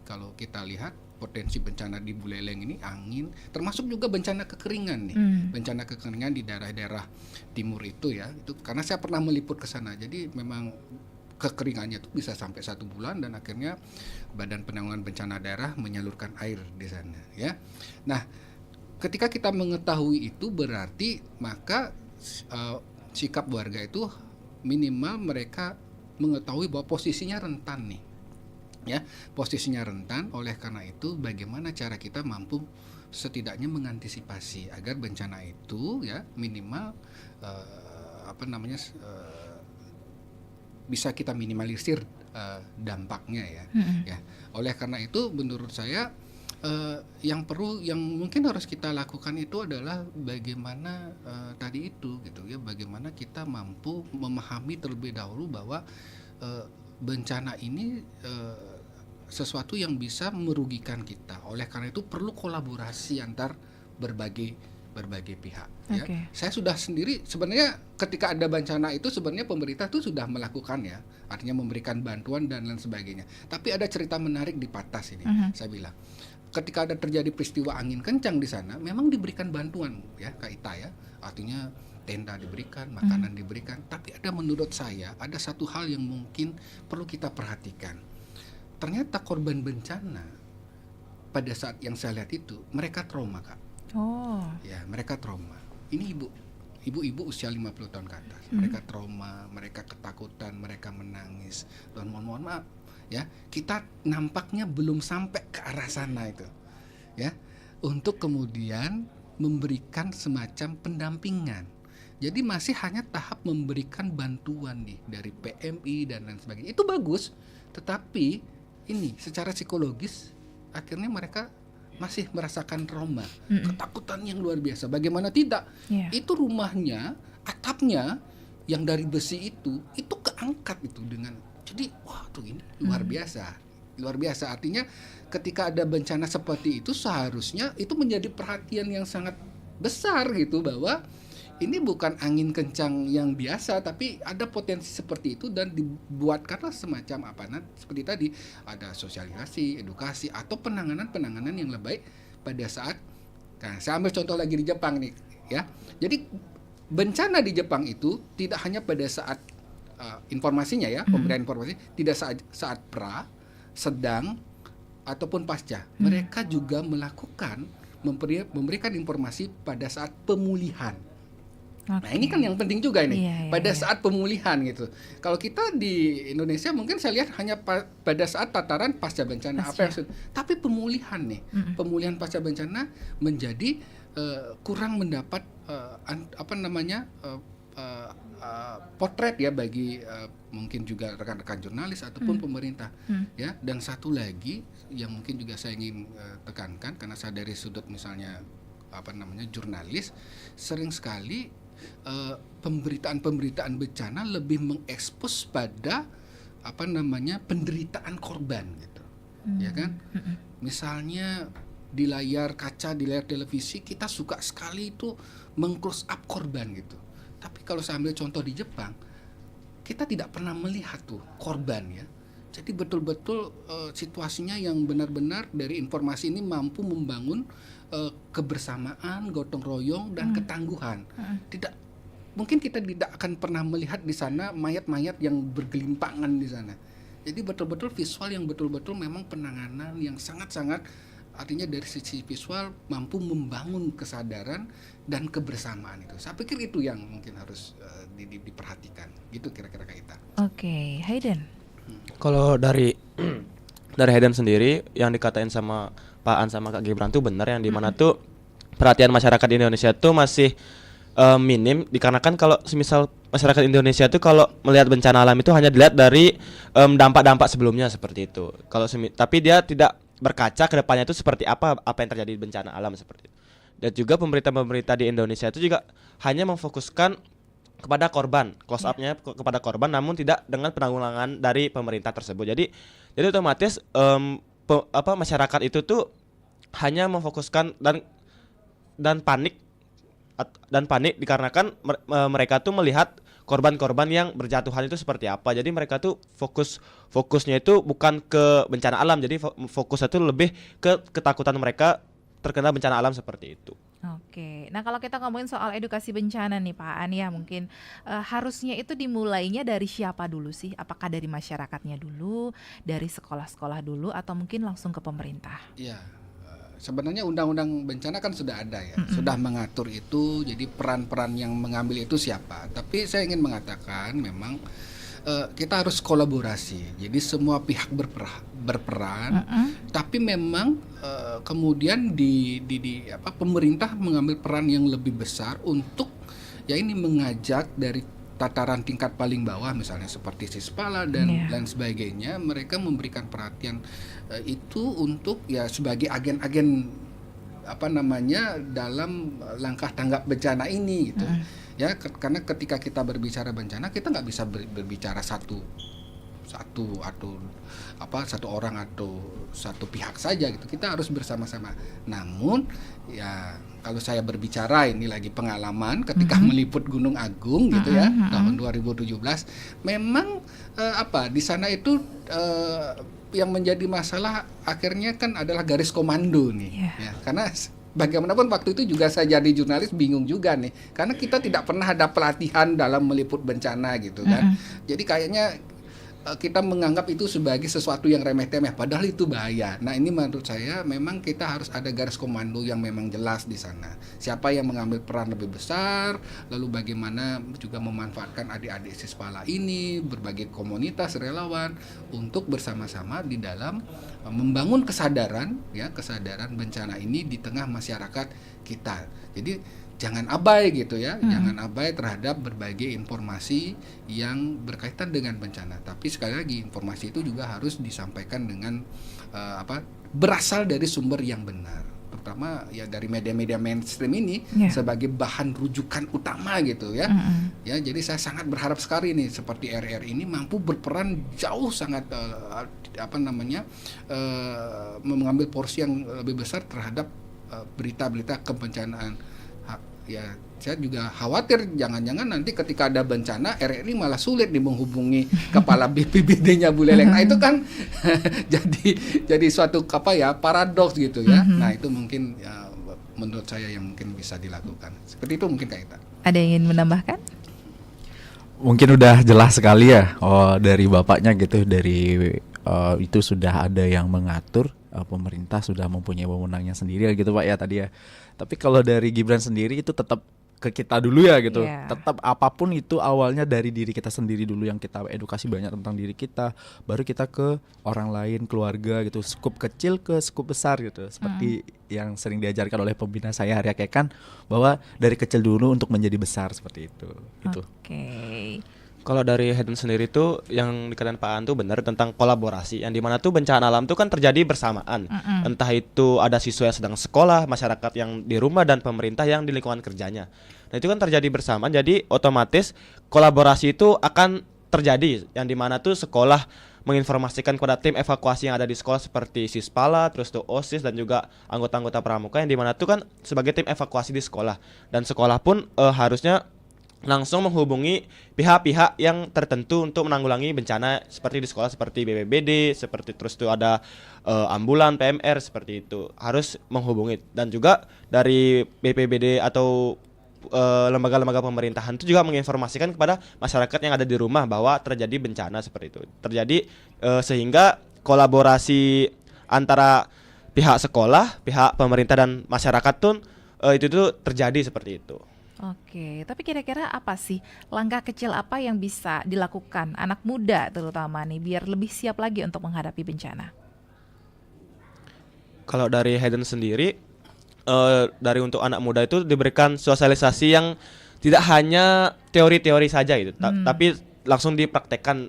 kalau kita lihat potensi bencana di Buleleng ini angin, termasuk juga bencana kekeringan nih, bencana kekeringan di daerah-daerah timur itu ya. Itu karena saya pernah meliput ke sana. Jadi memang kekeringannya itu bisa sampai 1 bulan dan akhirnya Badan Penanggulangan Bencana Daerah menyalurkan air di sana ya. Nah, ketika kita mengetahui itu berarti maka sikap warga itu minimal mereka mengetahui bahwa posisinya rentan nih. Ya, posisinya rentan, oleh karena itu bagaimana cara kita mampu setidaknya mengantisipasi agar bencana itu ya minimal bisa kita minimalisir dampaknya ya. Ya. Oleh karena itu menurut saya yang mungkin harus kita lakukan itu adalah bagaimana tadi itu gitu ya, bagaimana kita mampu memahami terlebih dahulu bahwa bencana ini sesuatu yang bisa merugikan kita. Oleh karena itu perlu kolaborasi antar berbagai pihak. Ya. Saya sudah sendiri sebenarnya ketika ada bencana itu sebenarnya pemerintah itu sudah melakukan ya, artinya memberikan bantuan dan lain sebagainya. Tapi ada cerita menarik di Patas ini. Saya bilang, ketika ada terjadi peristiwa angin kencang di sana, memang diberikan bantuan ya Kak Ita ya, artinya tenda diberikan, makanan diberikan. Tapi menurut saya ada satu hal yang mungkin perlu kita perhatikan. Ternyata korban bencana pada saat yang saya lihat itu mereka trauma Kak. Ya, mereka trauma. Ini ibu-ibu usia 50 tahun ke atas. Mereka trauma, mereka ketakutan, mereka menangis. Dan mohon maaf, ya, kita nampaknya belum sampai ke arah sana itu. Ya, untuk kemudian memberikan semacam pendampingan. Jadi masih hanya tahap memberikan bantuan nih dari PMI dan lain sebagainya. Itu bagus, tetapi ini secara psikologis akhirnya mereka masih merasakan trauma, ketakutan yang luar biasa. Bagaimana tidak? Itu rumahnya, atapnya yang dari besi itu keangkat itu dengan. Jadi wah tuh ini luar biasa. Luar biasa artinya ketika ada bencana seperti itu seharusnya itu menjadi perhatian yang sangat besar gitu, bahwa ini bukan angin kencang yang biasa, tapi ada potensi seperti itu dan dibuatkanlah semacam seperti tadi ada sosialisasi, edukasi atau penanganan yang lebih baik pada saat. Nah, saya ambil contoh lagi di Jepang nih, ya. Jadi bencana di Jepang itu tidak hanya pada saat informasinya ya, pemberian informasi, tidak saat pra, sedang ataupun pasca. Mereka juga melakukan memberikan informasi pada saat pemulihan. Nah, ini kan yang penting juga ini. Pada saat pemulihan gitu. Kalau kita di Indonesia mungkin saya lihat hanya pada saat tataran pasca bencana tapi pemulihan nih. Pemulihan pasca bencana menjadi kurang mendapat potret ya bagi mungkin juga rekan-rekan jurnalis ataupun pemerintah ya. Dan satu lagi yang mungkin juga saya ingin tekankan, karena saya dari sudut misalnya jurnalis, sering sekali pemberitaan bencana lebih mengekspos pada penderitaan korban gitu. Ya kan? Misalnya di layar kaca, di layar televisi kita suka sekali itu meng-close up korban gitu. Tapi kalau saya ambil contoh di Jepang, kita tidak pernah melihat tuh korban ya. Jadi betul-betul situasinya yang benar-benar dari informasi ini mampu membangun kebersamaan, gotong royong dan ketangguhan. Mungkin kita tidak akan pernah melihat di sana mayat-mayat yang bergelimpangan di sana. Jadi betul-betul visual yang betul-betul memang penanganan yang sangat-sangat, artinya dari sisi visual mampu membangun kesadaran dan kebersamaan itu. Saya pikir itu yang mungkin harus diperhatikan. Gitu kira-kira Kak Ita. Oke, Hayden. Kalau dari Hayden sendiri yang dikatain sama Pak An sama Kak Gibran tuh benar, yang dimana tuh perhatian masyarakat di Indonesia tuh masih minim, dikarenakan kalau semisal masyarakat Indonesia tuh kalau melihat bencana alam itu hanya dilihat dari dampak-dampak sebelumnya seperti itu. Tapi dia tidak berkaca ke depannya itu seperti apa yang terjadi di bencana alam seperti itu. Dan juga pemerintah di Indonesia itu juga hanya memfokuskan kepada korban, close up-nya kepada korban, namun tidak dengan penanggulangan dari pemerintah tersebut. Jadi otomatis masyarakat itu tuh hanya memfokuskan dan panik dikarenakan mereka tuh melihat korban-korban yang berjatuhan itu seperti apa. Jadi mereka tuh fokusnya itu bukan ke bencana alam, jadi fokusnya itu lebih ke ketakutan mereka terkena bencana alam seperti itu. Oke, nah kalau kita ngomongin soal edukasi bencana nih Pak An ya, mungkin harusnya itu dimulainya dari siapa dulu sih? Apakah dari masyarakatnya dulu, dari sekolah-sekolah dulu, atau mungkin langsung ke pemerintah? Iya, sebenarnya undang-undang bencana kan sudah ada ya, sudah mengatur itu. Jadi peran-peran yang mengambil itu siapa? Tapi saya ingin mengatakan memang kita harus kolaborasi. Jadi semua pihak berperan, tapi memang kemudian pemerintah mengambil peran yang lebih besar untuk ya ini mengajak dari tataran tingkat paling bawah, misalnya seperti Sispala dan lain sebagainya. Mereka memberikan perhatian itu untuk ya sebagai agen-agen dalam langkah tanggap bencana ini gitu. Ya, karena ketika kita berbicara bencana, kita nggak bisa berbicara satu orang atau satu pihak saja gitu. Kita harus bersama-sama. Namun ya kalau saya berbicara ini lagi pengalaman ketika meliput Gunung Agung gitu ya, tahun 2017, memang di sana itu yang menjadi masalah akhirnya kan adalah garis komando nih. Ya, karena bagaimanapun waktu itu juga saya jadi jurnalis bingung juga nih, karena kita tidak pernah ada pelatihan dalam meliput bencana gitu kan. Jadi kayaknya kita menganggap itu sebagai sesuatu yang remeh-temeh, padahal itu bahaya. Nah ini menurut saya memang kita harus ada garis komando yang memang jelas di sana. Siapa yang mengambil peran lebih besar, lalu bagaimana juga memanfaatkan adik-adik Sispala ini, berbagai komunitas relawan untuk bersama-sama di dalam membangun kesadaran bencana ini di tengah masyarakat kita. Jadi jangan abai gitu ya, jangan abai terhadap berbagai informasi yang berkaitan dengan bencana. Tapi sekali lagi informasi itu juga harus disampaikan dengan berasal dari sumber yang benar, terutama ya dari media-media mainstream ini sebagai bahan rujukan utama gitu ya. Ya, jadi saya sangat berharap sekali nih seperti RRI ini mampu berperan jauh sangat mengambil porsi yang lebih besar terhadap berita-berita kebencanaan. Ya, saya juga khawatir jangan-jangan nanti ketika ada bencana RRI malah sulit menghubungi kepala BPBD-nya Bu Leleng. Nah itu kan jadi suatu paradoks gitu ya. Nah itu mungkin ya, menurut saya yang mungkin bisa dilakukan. Seperti itu mungkin Kak Ita. Ada yang ingin menambahkan? Mungkin udah jelas sekali ya dari bapaknya gitu, dari itu sudah ada yang mengatur, pemerintah sudah mempunyai wewenangnya sendiri gitu Pak ya tadi ya. Tapi kalau dari Gibran sendiri itu tetap ke kita dulu ya gitu. Tetap apapun itu awalnya dari diri kita sendiri dulu, yang kita edukasi banyak tentang diri kita, baru kita ke orang lain, keluarga gitu, skup kecil ke skup besar gitu. Seperti yang sering diajarkan oleh pembina saya Arya Kekan, bahwa dari kecil dulu untuk menjadi besar, seperti itu gitu. Kalau dari Hayden sendiri tuh yang dikatakan Pak An tuh benar tentang kolaborasi, yang dimana tuh bencana alam tuh kan terjadi bersamaan. Entah itu ada siswa yang sedang sekolah, masyarakat yang di rumah, dan pemerintah yang di lingkungan kerjanya. Nah itu kan terjadi bersamaan, jadi otomatis kolaborasi itu akan terjadi, yang dimana tuh sekolah menginformasikan kepada tim evakuasi yang ada di sekolah seperti Sispala, terus tuh OSIS dan juga anggota-anggota pramuka, yang dimana tuh kan sebagai tim evakuasi di sekolah, dan sekolah pun harusnya langsung menghubungi pihak-pihak yang tertentu untuk menanggulangi bencana seperti di sekolah, seperti BPBD, seperti terus itu ada ambulan, PMR, seperti itu harus menghubungi. Dan juga dari BPBD atau lembaga-lembaga pemerintahan itu juga menginformasikan kepada masyarakat yang ada di rumah bahwa terjadi bencana seperti itu. Terjadi sehingga kolaborasi antara pihak sekolah, pihak pemerintah dan masyarakat tuh itu tuh terjadi seperti itu. Oke, tapi kira-kira apa sih langkah kecil apa yang bisa dilakukan anak muda terutama nih biar lebih siap lagi untuk menghadapi bencana? Kalau dari Hayden sendiri, dari untuk anak muda itu diberikan sosialisasi yang tidak hanya teori-teori saja gitu, tapi langsung dipraktekkan,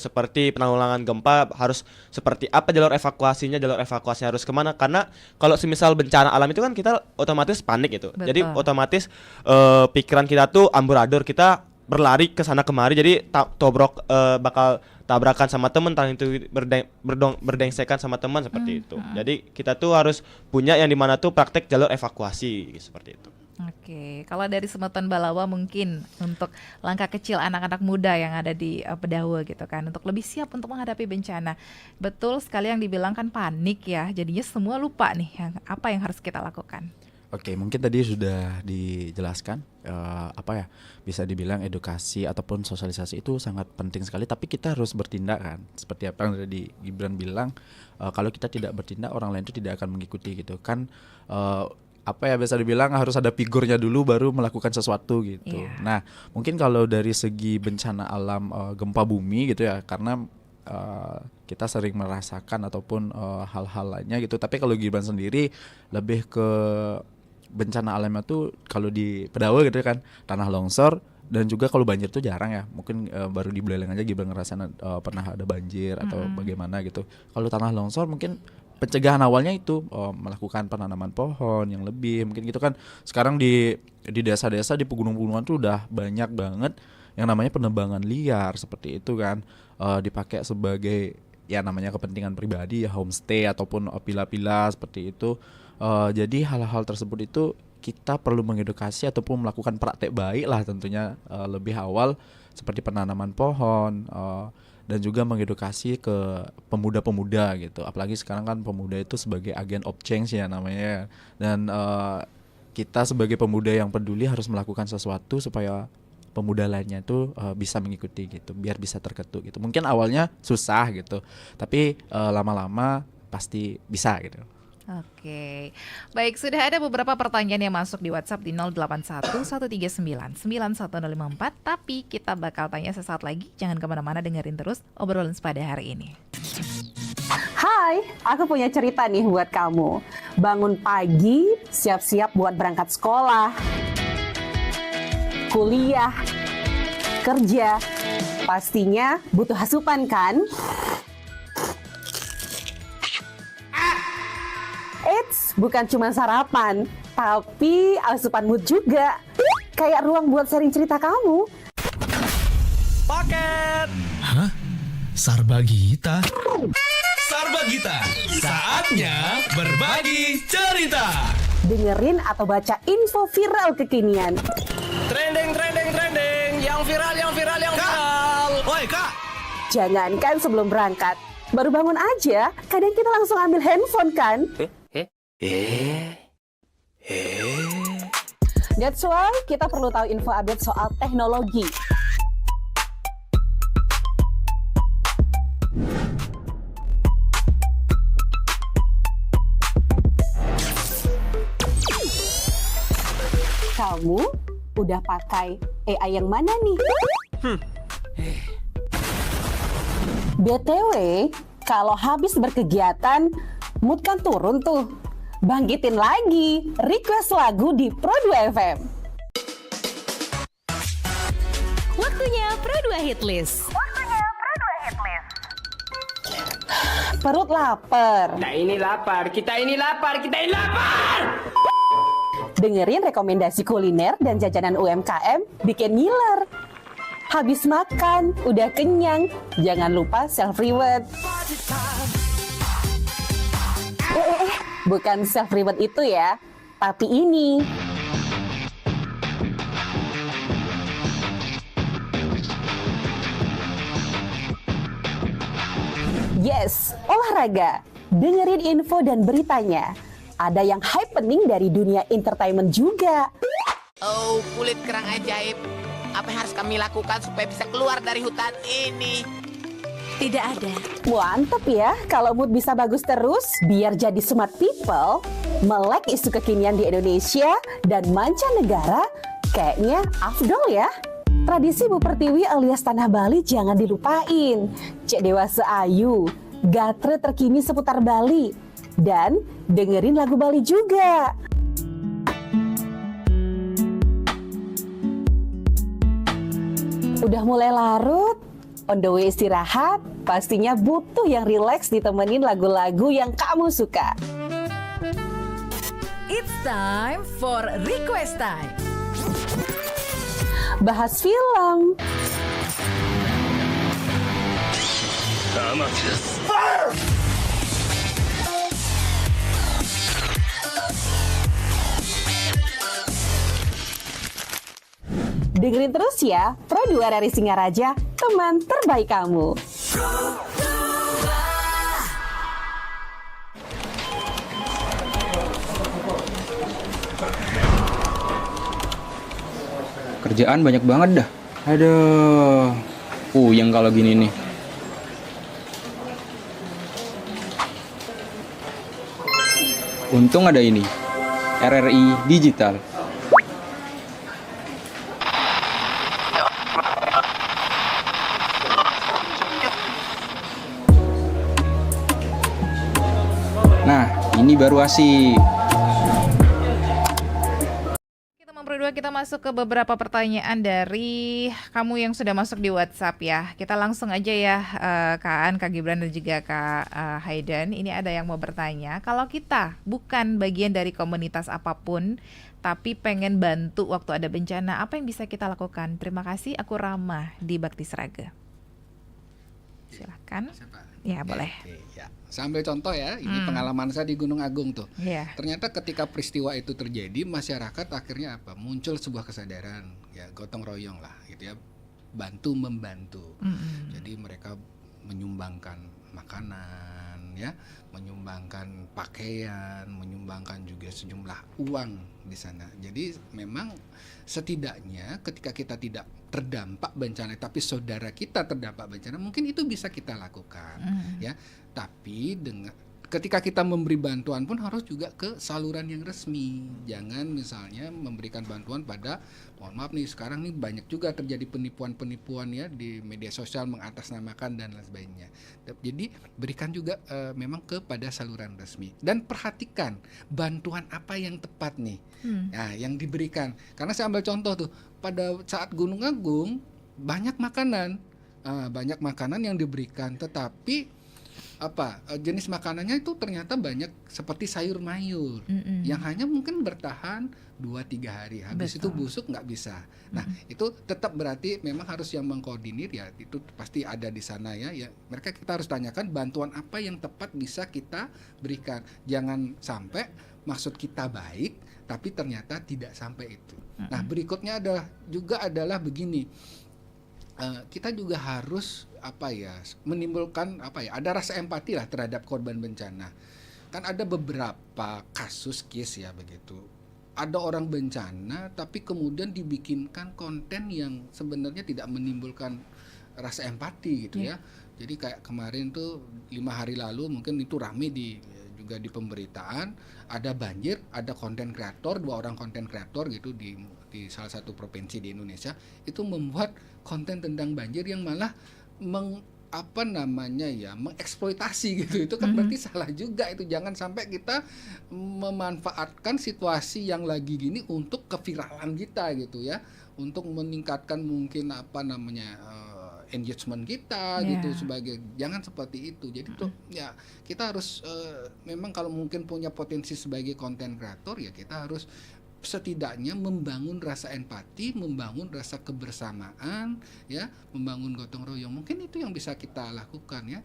seperti penanggulangan gempa harus seperti apa jalur evakuasinya harus kemana, karena kalau semisal bencana alam itu kan kita otomatis panik gitu. Jadi otomatis pikiran kita tuh amburadul, kita berlari ke sana kemari, jadi bakal tabrakan sama teman, entah itu berdengsekan sama teman seperti itu. Jadi kita tuh harus punya yang dimana tuh praktek jalur evakuasi seperti itu. Oke, kalau dari Semeton Balawa mungkin untuk langkah kecil anak-anak muda yang ada di Bedawe gitu kan, untuk lebih siap untuk menghadapi bencana. Betul sekali yang dibilang kan panik ya, jadinya semua lupa nih apa yang harus kita lakukan. Oke, mungkin tadi sudah dijelaskan bisa dibilang edukasi ataupun sosialisasi itu sangat penting sekali, tapi kita harus bertindak kan. Seperti apa yang tadi Gibran bilang, kalau kita tidak bertindak orang lain itu tidak akan mengikuti gitu kan. Bisa dibilang harus ada figurnya dulu baru melakukan sesuatu gitu. Nah, mungkin kalau dari segi bencana alam gempa bumi gitu ya, karena kita sering merasakan ataupun hal-hal lainnya gitu. Tapi kalau Gibran sendiri lebih ke bencana alamnya tuh kalau di Bedawe gitu kan, tanah longsor, dan juga kalau banjir tuh jarang ya. Mungkin baru di Buleleng aja Gibran ngerasain pernah ada banjir atau bagaimana gitu. Kalau tanah longsor mungkin pencegahan awalnya itu melakukan penanaman pohon yang lebih mungkin gitu kan. Sekarang di desa-desa, di pegunungan-pegunungan tuh udah banyak banget yang namanya penebangan liar seperti itu kan, dipakai sebagai ya namanya kepentingan pribadi ya, homestay ataupun pila-pila seperti itu. Jadi hal-hal tersebut itu kita perlu mengedukasi ataupun melakukan praktek baik lah tentunya lebih awal, seperti penanaman pohon, dan juga mengedukasi ke pemuda-pemuda gitu. Apalagi sekarang kan pemuda itu sebagai agen of change ya namanya. Dan kita sebagai pemuda yang peduli harus melakukan sesuatu supaya pemuda lainnya itu bisa mengikuti gitu, biar bisa terketuk gitu. Mungkin awalnya susah gitu, tapi lama-lama pasti bisa gitu. Oke, baik, sudah ada beberapa pertanyaan yang masuk di WhatsApp di 0811399154, tapi kita bakal tanya sesaat lagi. Jangan kemana-mana, dengerin terus obrolan pada hari ini. Hai, aku punya cerita nih buat kamu. Bangun pagi, siap-siap buat berangkat sekolah, kuliah, kerja. Pastinya butuh asupan kan? Eits, bukan cuma sarapan, tapi asupan mood juga. Kayak ruang buat sharing cerita kamu. Paket! Hah? Sarbagita? Sarbagita, saatnya berbagi cerita. Dengerin atau baca info viral kekinian. Trending, yang viral. Woi kak! Jangankan sebelum berangkat, baru bangun aja, kadang kita langsung ambil handphone kan? That's why kita perlu tahu info update soal teknologi. Kamu udah pakai AI yang mana nih? BTW, kalau habis berkegiatan, mood kan turun tuh. Bangkitin lagi, request lagu di Pro 2 FM. Waktunya Pro 2 Hit List. Perut lapar. Kita ini lapar, kita ini lapar, kita ini lapar. Dengerin rekomendasi kuliner dan jajanan UMKM bikin ngiler. Habis makan, udah kenyang, jangan lupa self-reward. Bukan self-reward itu ya, tapi ini. Yes, olahraga. Dengerin info dan beritanya. Ada yang happening dari dunia entertainment juga. Oh, kulit kerang ajaib. Apa yang harus kami lakukan supaya bisa keluar dari hutan ini? Tidak ada. Mantep ya, kalau mood bisa bagus terus, biar jadi smart people, melek isu kekinian di Indonesia dan mancanegara, kayaknya afdol ya. Tradisi Bu Pertiwi alias Tanah Bali jangan dilupain. Cek Dewasa Ayu, gatre terkini seputar Bali, dan dengerin lagu Bali juga. Udah mulai larut, on the way istirahat, pastinya butuh yang rileks ditemenin lagu-lagu yang kamu suka. It's time for Request Time. Bahas film, dengerin terus ya, Pro 2 dari Singaraja, teman terbaik kamu. Kerjaan banyak banget dah. Aduh. Puyeng kalau gini nih. Untung ada ini. RRI Digital. Nah, ini baru asik. Kita masuk ke beberapa pertanyaan dari kamu yang sudah masuk di WhatsApp ya. Kita langsung aja ya, Kak An, Kak Gibran dan juga Kak Hayden. Ini ada yang mau bertanya, kalau kita bukan bagian dari komunitas apapun, tapi pengen bantu waktu ada bencana, apa yang bisa kita lakukan? Terima kasih, aku Rama di Bakti Sraga. Silakan. Ya, boleh. Ya. Saya ambil contoh ya, ini pengalaman saya di Gunung Agung tuh. Yeah. Ternyata ketika peristiwa itu terjadi, masyarakat akhirnya apa? Muncul sebuah kesadaran, ya gotong royong lah, gitu ya, bantu membantu. Jadi mereka menyumbangkan makanan, ya, menyumbangkan pakaian, menyumbangkan juga sejumlah uang di sana. Jadi memang setidaknya ketika kita tidak terdampak bencana, tapi saudara kita terdampak bencana, mungkin itu bisa kita lakukan, ya. Tapi ketika kita memberi bantuan pun harus juga ke saluran yang resmi. Jangan misalnya memberikan bantuan pada, mohon maaf nih, sekarang nih banyak juga terjadi penipuan-penipuan ya di media sosial mengatasnamakan dan lain sebagainya. Jadi berikan juga memang kepada saluran resmi, dan perhatikan bantuan apa yang tepat nih, nah, yang diberikan. Karena saya ambil contoh tuh, pada saat Gunung Agung banyak makanan yang diberikan, tetapi jenis makanannya itu ternyata banyak seperti sayur mayur yang hanya mungkin bertahan 2-3 hari, habis itu busuk, nggak bisa. Nah, itu tetap berarti memang harus yang mengkoordinir ya, itu pasti ada di sana ya. Mereka kita harus tanyakan bantuan apa yang tepat bisa kita berikan. Jangan sampai maksud kita baik tapi ternyata tidak sampai itu. Nah, berikutnya adalah begini. Kita juga harus menimbulkan ada rasa empati lah terhadap korban bencana. Kan ada beberapa kasus case ya begitu. ada orang bencana tapi kemudian dibikinkan konten yang sebenarnya tidak menimbulkan rasa empati gitu ya. Jadi kayak kemarin tuh 5 hari lalu mungkin itu rame juga di pemberitaan, ada banjir, ada konten kreator, 2 orang konten kreator gitu di salah satu provinsi di Indonesia itu membuat konten tentang banjir yang malah mengeksploitasi gitu. Itu kan berarti salah juga itu. Jangan sampai kita memanfaatkan situasi yang lagi gini untuk keviralan kita gitu ya, untuk meningkatkan mungkin engagement kita gitu sebagai, jangan seperti itu. Jadi tuh ya kita harus memang kalau mungkin punya potensi sebagai konten kreator ya kita harus setidaknya membangun rasa empati, membangun rasa kebersamaan, ya, membangun gotong royong. Mungkin itu yang bisa kita lakukan ya.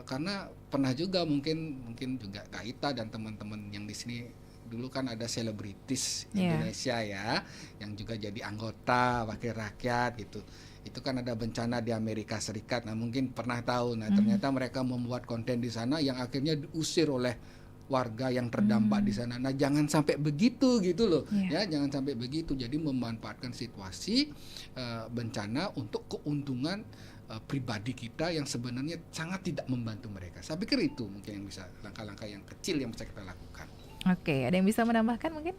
Karena pernah juga mungkin juga Kak Ita dan teman-teman yang di sini dulu kan ada selebritis Indonesia ya, yang juga jadi anggota wakil rakyat gitu. Itu kan ada bencana di Amerika Serikat. Nah mungkin pernah tahu. Nah ternyata mereka membuat konten di sana yang akhirnya diusir oleh warga yang terdampak di sana. Nah, jangan sampai begitu gitu loh. Ya, jangan sampai begitu. Jadi memanfaatkan situasi bencana untuk keuntungan pribadi kita yang sebenarnya sangat tidak membantu mereka. Saya pikir itu mungkin yang bisa langkah-langkah yang kecil yang bisa kita lakukan. Oke, ada yang bisa menambahkan mungkin?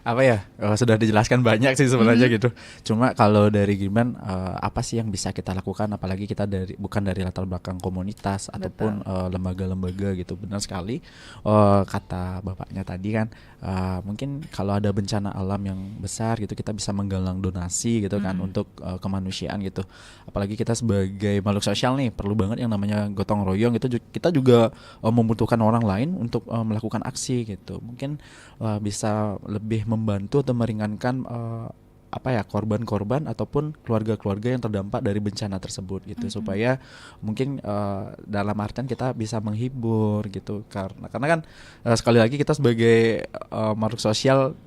Apa ya, sudah dijelaskan banyak sih sebenarnya gitu. Cuma kalau dari Gibran, apa sih yang bisa kita lakukan, apalagi kita bukan dari latar belakang komunitas ataupun lembaga-lembaga gitu. Benar sekali kata bapaknya tadi kan, mungkin kalau ada bencana alam yang besar gitu kita bisa menggalang donasi gitu kan untuk kemanusiaan gitu. Apalagi kita sebagai makhluk sosial nih perlu banget yang namanya gotong royong gitu. Kita juga membutuhkan orang lain untuk melakukan aksi gitu. Mungkin bisa lebih membantu atau meringankan korban-korban ataupun keluarga-keluarga yang terdampak dari bencana tersebut gitu, supaya mungkin dalam artian kita bisa menghibur gitu, karena kan sekali lagi kita sebagai makhluk sosial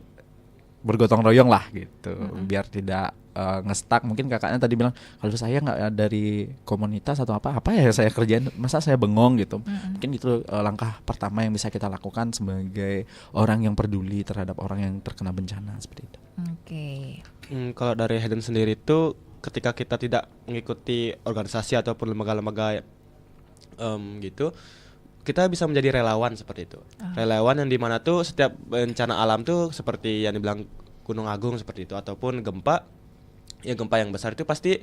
bergotong royong lah gitu, biar tidak ngestak. Mungkin kakaknya tadi bilang kalau saya nggak dari komunitas atau apa ya saya kerjain, masa saya bengong gitu. Mungkin itu langkah pertama yang bisa kita lakukan sebagai orang yang peduli terhadap orang yang terkena bencana seperti itu. Kalau dari Hayden sendiri itu ketika kita tidak mengikuti organisasi ataupun lembaga-lembaga gitu, kita bisa menjadi relawan seperti itu. Relawan yang dimana tuh setiap bencana alam tuh seperti yang dibilang Gunung Agung seperti itu ataupun gempa yang besar itu pasti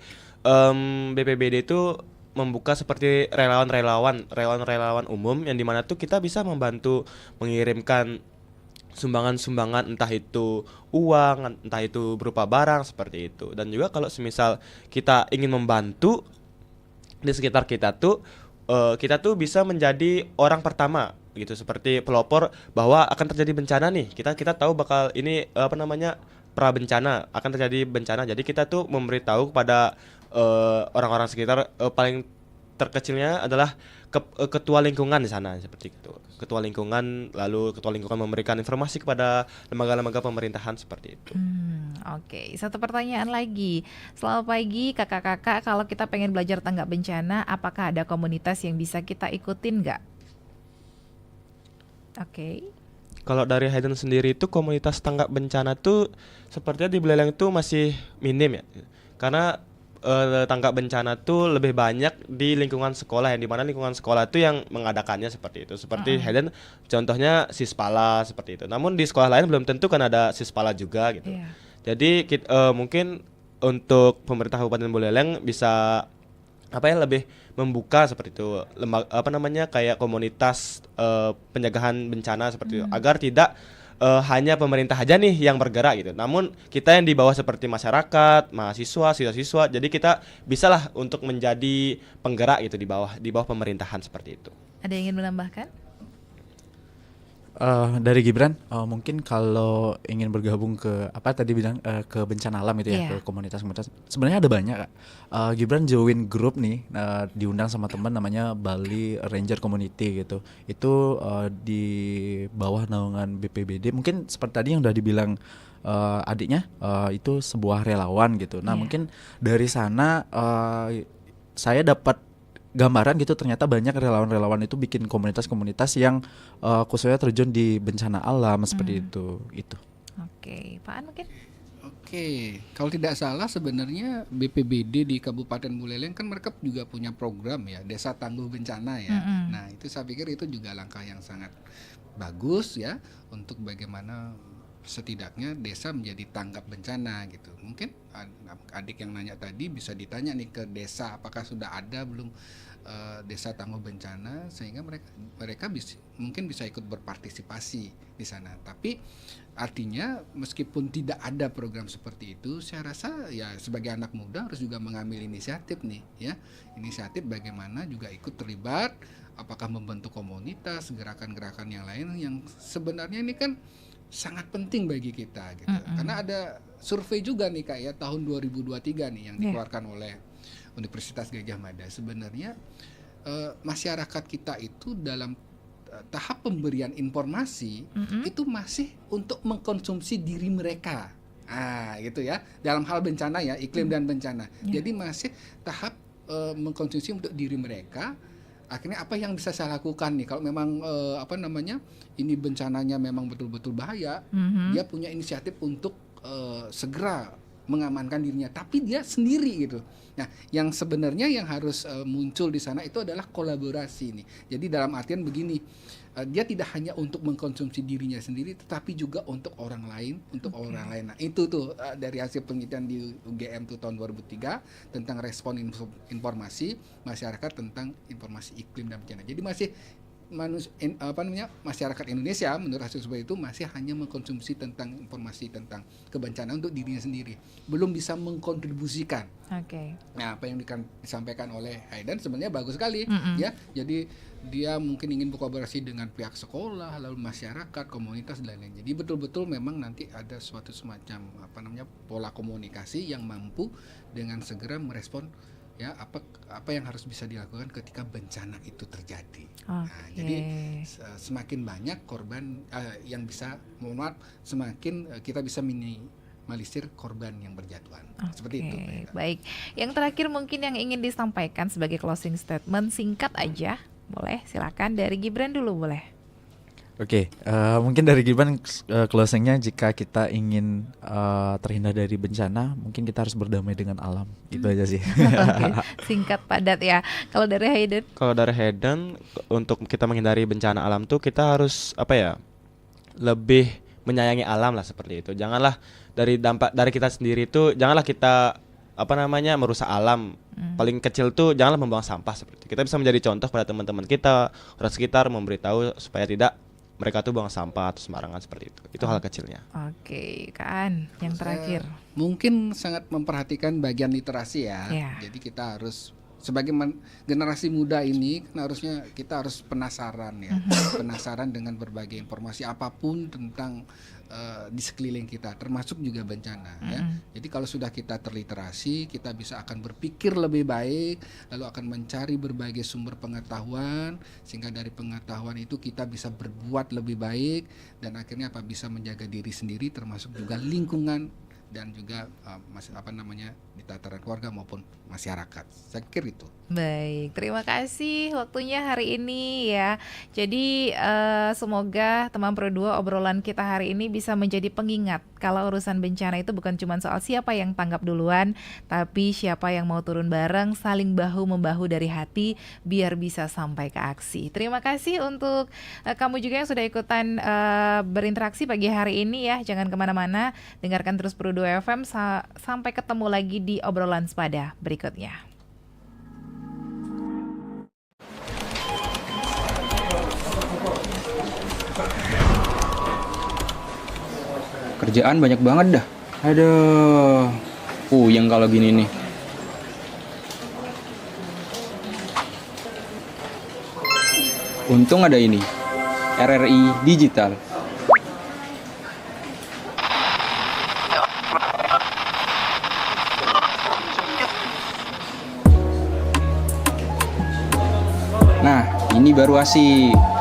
BPBD itu membuka seperti relawan umum yang dimana tuh kita bisa membantu mengirimkan sumbangan-sumbangan, entah itu uang, entah itu berupa barang seperti itu. Dan juga kalau semisal kita ingin membantu di sekitar kita tuh kita tuh bisa menjadi orang pertama gitu, seperti pelopor bahwa akan terjadi bencana nih. Kita tahu bakal ini pra bencana akan terjadi bencana. Jadi kita tuh memberitahu kepada orang-orang sekitar, paling terkecilnya adalah ketua lingkungan di sana seperti itu. Ketua lingkungan memberikan informasi kepada lembaga-lembaga pemerintahan seperti itu. Oke, satu pertanyaan lagi. Selamat pagi kakak-kakak, kalau kita pengen belajar tanggap bencana, apakah ada komunitas yang bisa kita ikutin nggak? Kalau dari Hayden sendiri itu komunitas tanggap bencana tuh sepertinya di Buleleng itu masih minim ya. Karena tanggap bencana tuh lebih banyak di lingkungan sekolah, yang dimana lingkungan sekolah itu yang mengadakannya seperti itu. Seperti Hayden contohnya Sispala seperti itu. Namun di sekolah lain belum tentu kan ada Sispala juga gitu. Jadi mungkin untuk pemerintah Kabupaten Buleleng bisa lebih membuka seperti itu kayak komunitas pencegahan bencana seperti itu, agar tidak hanya pemerintah aja nih yang bergerak gitu, namun kita yang di bawah seperti masyarakat, mahasiswa, siswa-siswa, jadi kita bisalah untuk menjadi penggerak gitu di bawah pemerintahan seperti itu. Ada yang ingin menambahkan? Dari Gibran, mungkin kalau ingin bergabung ke ke bencana alam itu ya, ke komunitas-komunitas, sebenarnya ada banyak Kak. Gibran join grup nih, diundang sama teman namanya Bali Ranger Community gitu. Itu di bawah naungan BPBD. Mungkin seperti tadi yang udah dibilang adiknya, itu sebuah relawan gitu. Nah mungkin dari sana saya dapat gambaran gitu, ternyata banyak relawan-relawan itu bikin komunitas-komunitas yang khususnya terjun di bencana alam seperti itu. Oke, Pak An mungkin? Oke, kalau tidak salah sebenarnya BPBD di Kabupaten Buleleng kan mereka juga punya program ya, Desa Tangguh Bencana ya. Nah, itu saya pikir itu juga langkah yang sangat bagus ya untuk bagaimana setidaknya desa menjadi tanggap bencana gitu. Mungkin adik yang nanya tadi bisa ditanya nih ke desa apakah sudah ada belum desa tangguh bencana, sehingga mereka mungkin bisa ikut berpartisipasi di sana. Tapi artinya meskipun tidak ada program seperti itu, saya rasa ya sebagai anak muda harus juga mengambil inisiatif nih ya. Inisiatif bagaimana juga ikut terlibat, apakah membentuk komunitas, gerakan-gerakan yang lain yang sebenarnya ini kan sangat penting bagi kita gitu. Karena ada survei juga nih Kak ya tahun 2023 nih yang dikeluarkan oleh Universitas Gadjah Mada. Sebenarnya masyarakat kita itu dalam tahap pemberian informasi itu masih untuk mengkonsumsi diri mereka. Gitu ya. Dalam hal bencana ya, iklim dan bencana. Jadi masih tahap mengkonsumsi untuk diri mereka. Akhirnya apa yang bisa saya lakukan nih kalau memang ini bencananya memang betul-betul bahaya, dia punya inisiatif untuk segera mengamankan dirinya, tapi dia sendiri gitu. Nah, yang sebenarnya yang harus muncul di sana itu adalah kolaborasi nih. Jadi dalam artian begini, dia tidak hanya untuk mengkonsumsi dirinya sendiri, tetapi juga untuk orang lain, orang lain. Nah, itu tuh dari hasil penelitian di UGM tuh tahun 2003 tentang respon informasi masyarakat tentang informasi iklim dan bencana. Jadi masih masyarakat Indonesia menurut hasil survei itu masih hanya mengkonsumsi tentang informasi tentang kebencanaan untuk dirinya sendiri, belum bisa mengkontribusikan. Nah, apa yang disampaikan oleh Haidan sebenarnya bagus sekali ya. Jadi dia mungkin ingin berkolaborasi dengan pihak sekolah, lalu masyarakat, komunitas dan lain-lain. Jadi betul-betul memang nanti ada suatu semacam pola komunikasi yang mampu dengan segera merespon ya apa yang harus bisa dilakukan ketika bencana itu terjadi. Jadi semakin banyak korban yang bisa semakin kita bisa minimalisir korban yang berjatuhan. Seperti itu. Baik. Yang terakhir mungkin yang ingin disampaikan sebagai closing statement singkat aja. Boleh, silakan dari Gibran dulu boleh. Oke, mungkin dari Gibran closingnya, jika kita ingin terhindar dari bencana, mungkin kita harus berdamai dengan alam. Itu aja sih. Singkat padat ya. Kalau dari Hayden? Kalau dari Hayden, untuk kita menghindari bencana alam tuh kita harus lebih menyayangi alam lah, seperti itu. Janganlah dari kita sendiri tuh, janganlah kita merusak alam. Paling kecil tuh janganlah membuang sampah seperti itu. Kita bisa menjadi contoh pada teman-teman kita, orang sekitar, memberitahu supaya tidak mereka tuh buang sampah atau sembarangan seperti itu. Itu hal kecilnya. Oke, Kan, yang terakhir. Mungkin sangat memperhatikan bagian literasi ya. Jadi kita harus sebagai generasi muda ini kan harusnya kita harus penasaran ya. Penasaran dengan berbagai informasi apapun tentang di sekeliling kita, termasuk juga bencana ya. Jadi kalau sudah kita terliterasi, kita bisa akan berpikir lebih baik, lalu akan mencari berbagai sumber pengetahuan, sehingga dari pengetahuan itu kita bisa berbuat lebih baik dan akhirnya bisa menjaga diri sendiri, termasuk juga lingkungan dan juga di tataran keluarga maupun masyarakat. Saya kira itu. Baik, terima kasih waktunya hari ini ya. Jadi semoga teman Pro 2 obrolan kita hari ini bisa menjadi pengingat kalau urusan bencana itu bukan cuma soal siapa yang tanggap duluan, tapi siapa yang mau turun bareng, saling bahu-membahu dari hati biar bisa sampai ke aksi. Terima kasih untuk kamu juga yang sudah ikutan berinteraksi pagi hari ini ya. Jangan kemana-mana, dengarkan terus Pro 2 FM. Sampai ketemu lagi di obrolan sepada berikutnya. Kerjaan banyak banget dah. Aduh, puyeng kalau gini nih. Untung ada ini, RRI Digital. Nah, ini baru asik.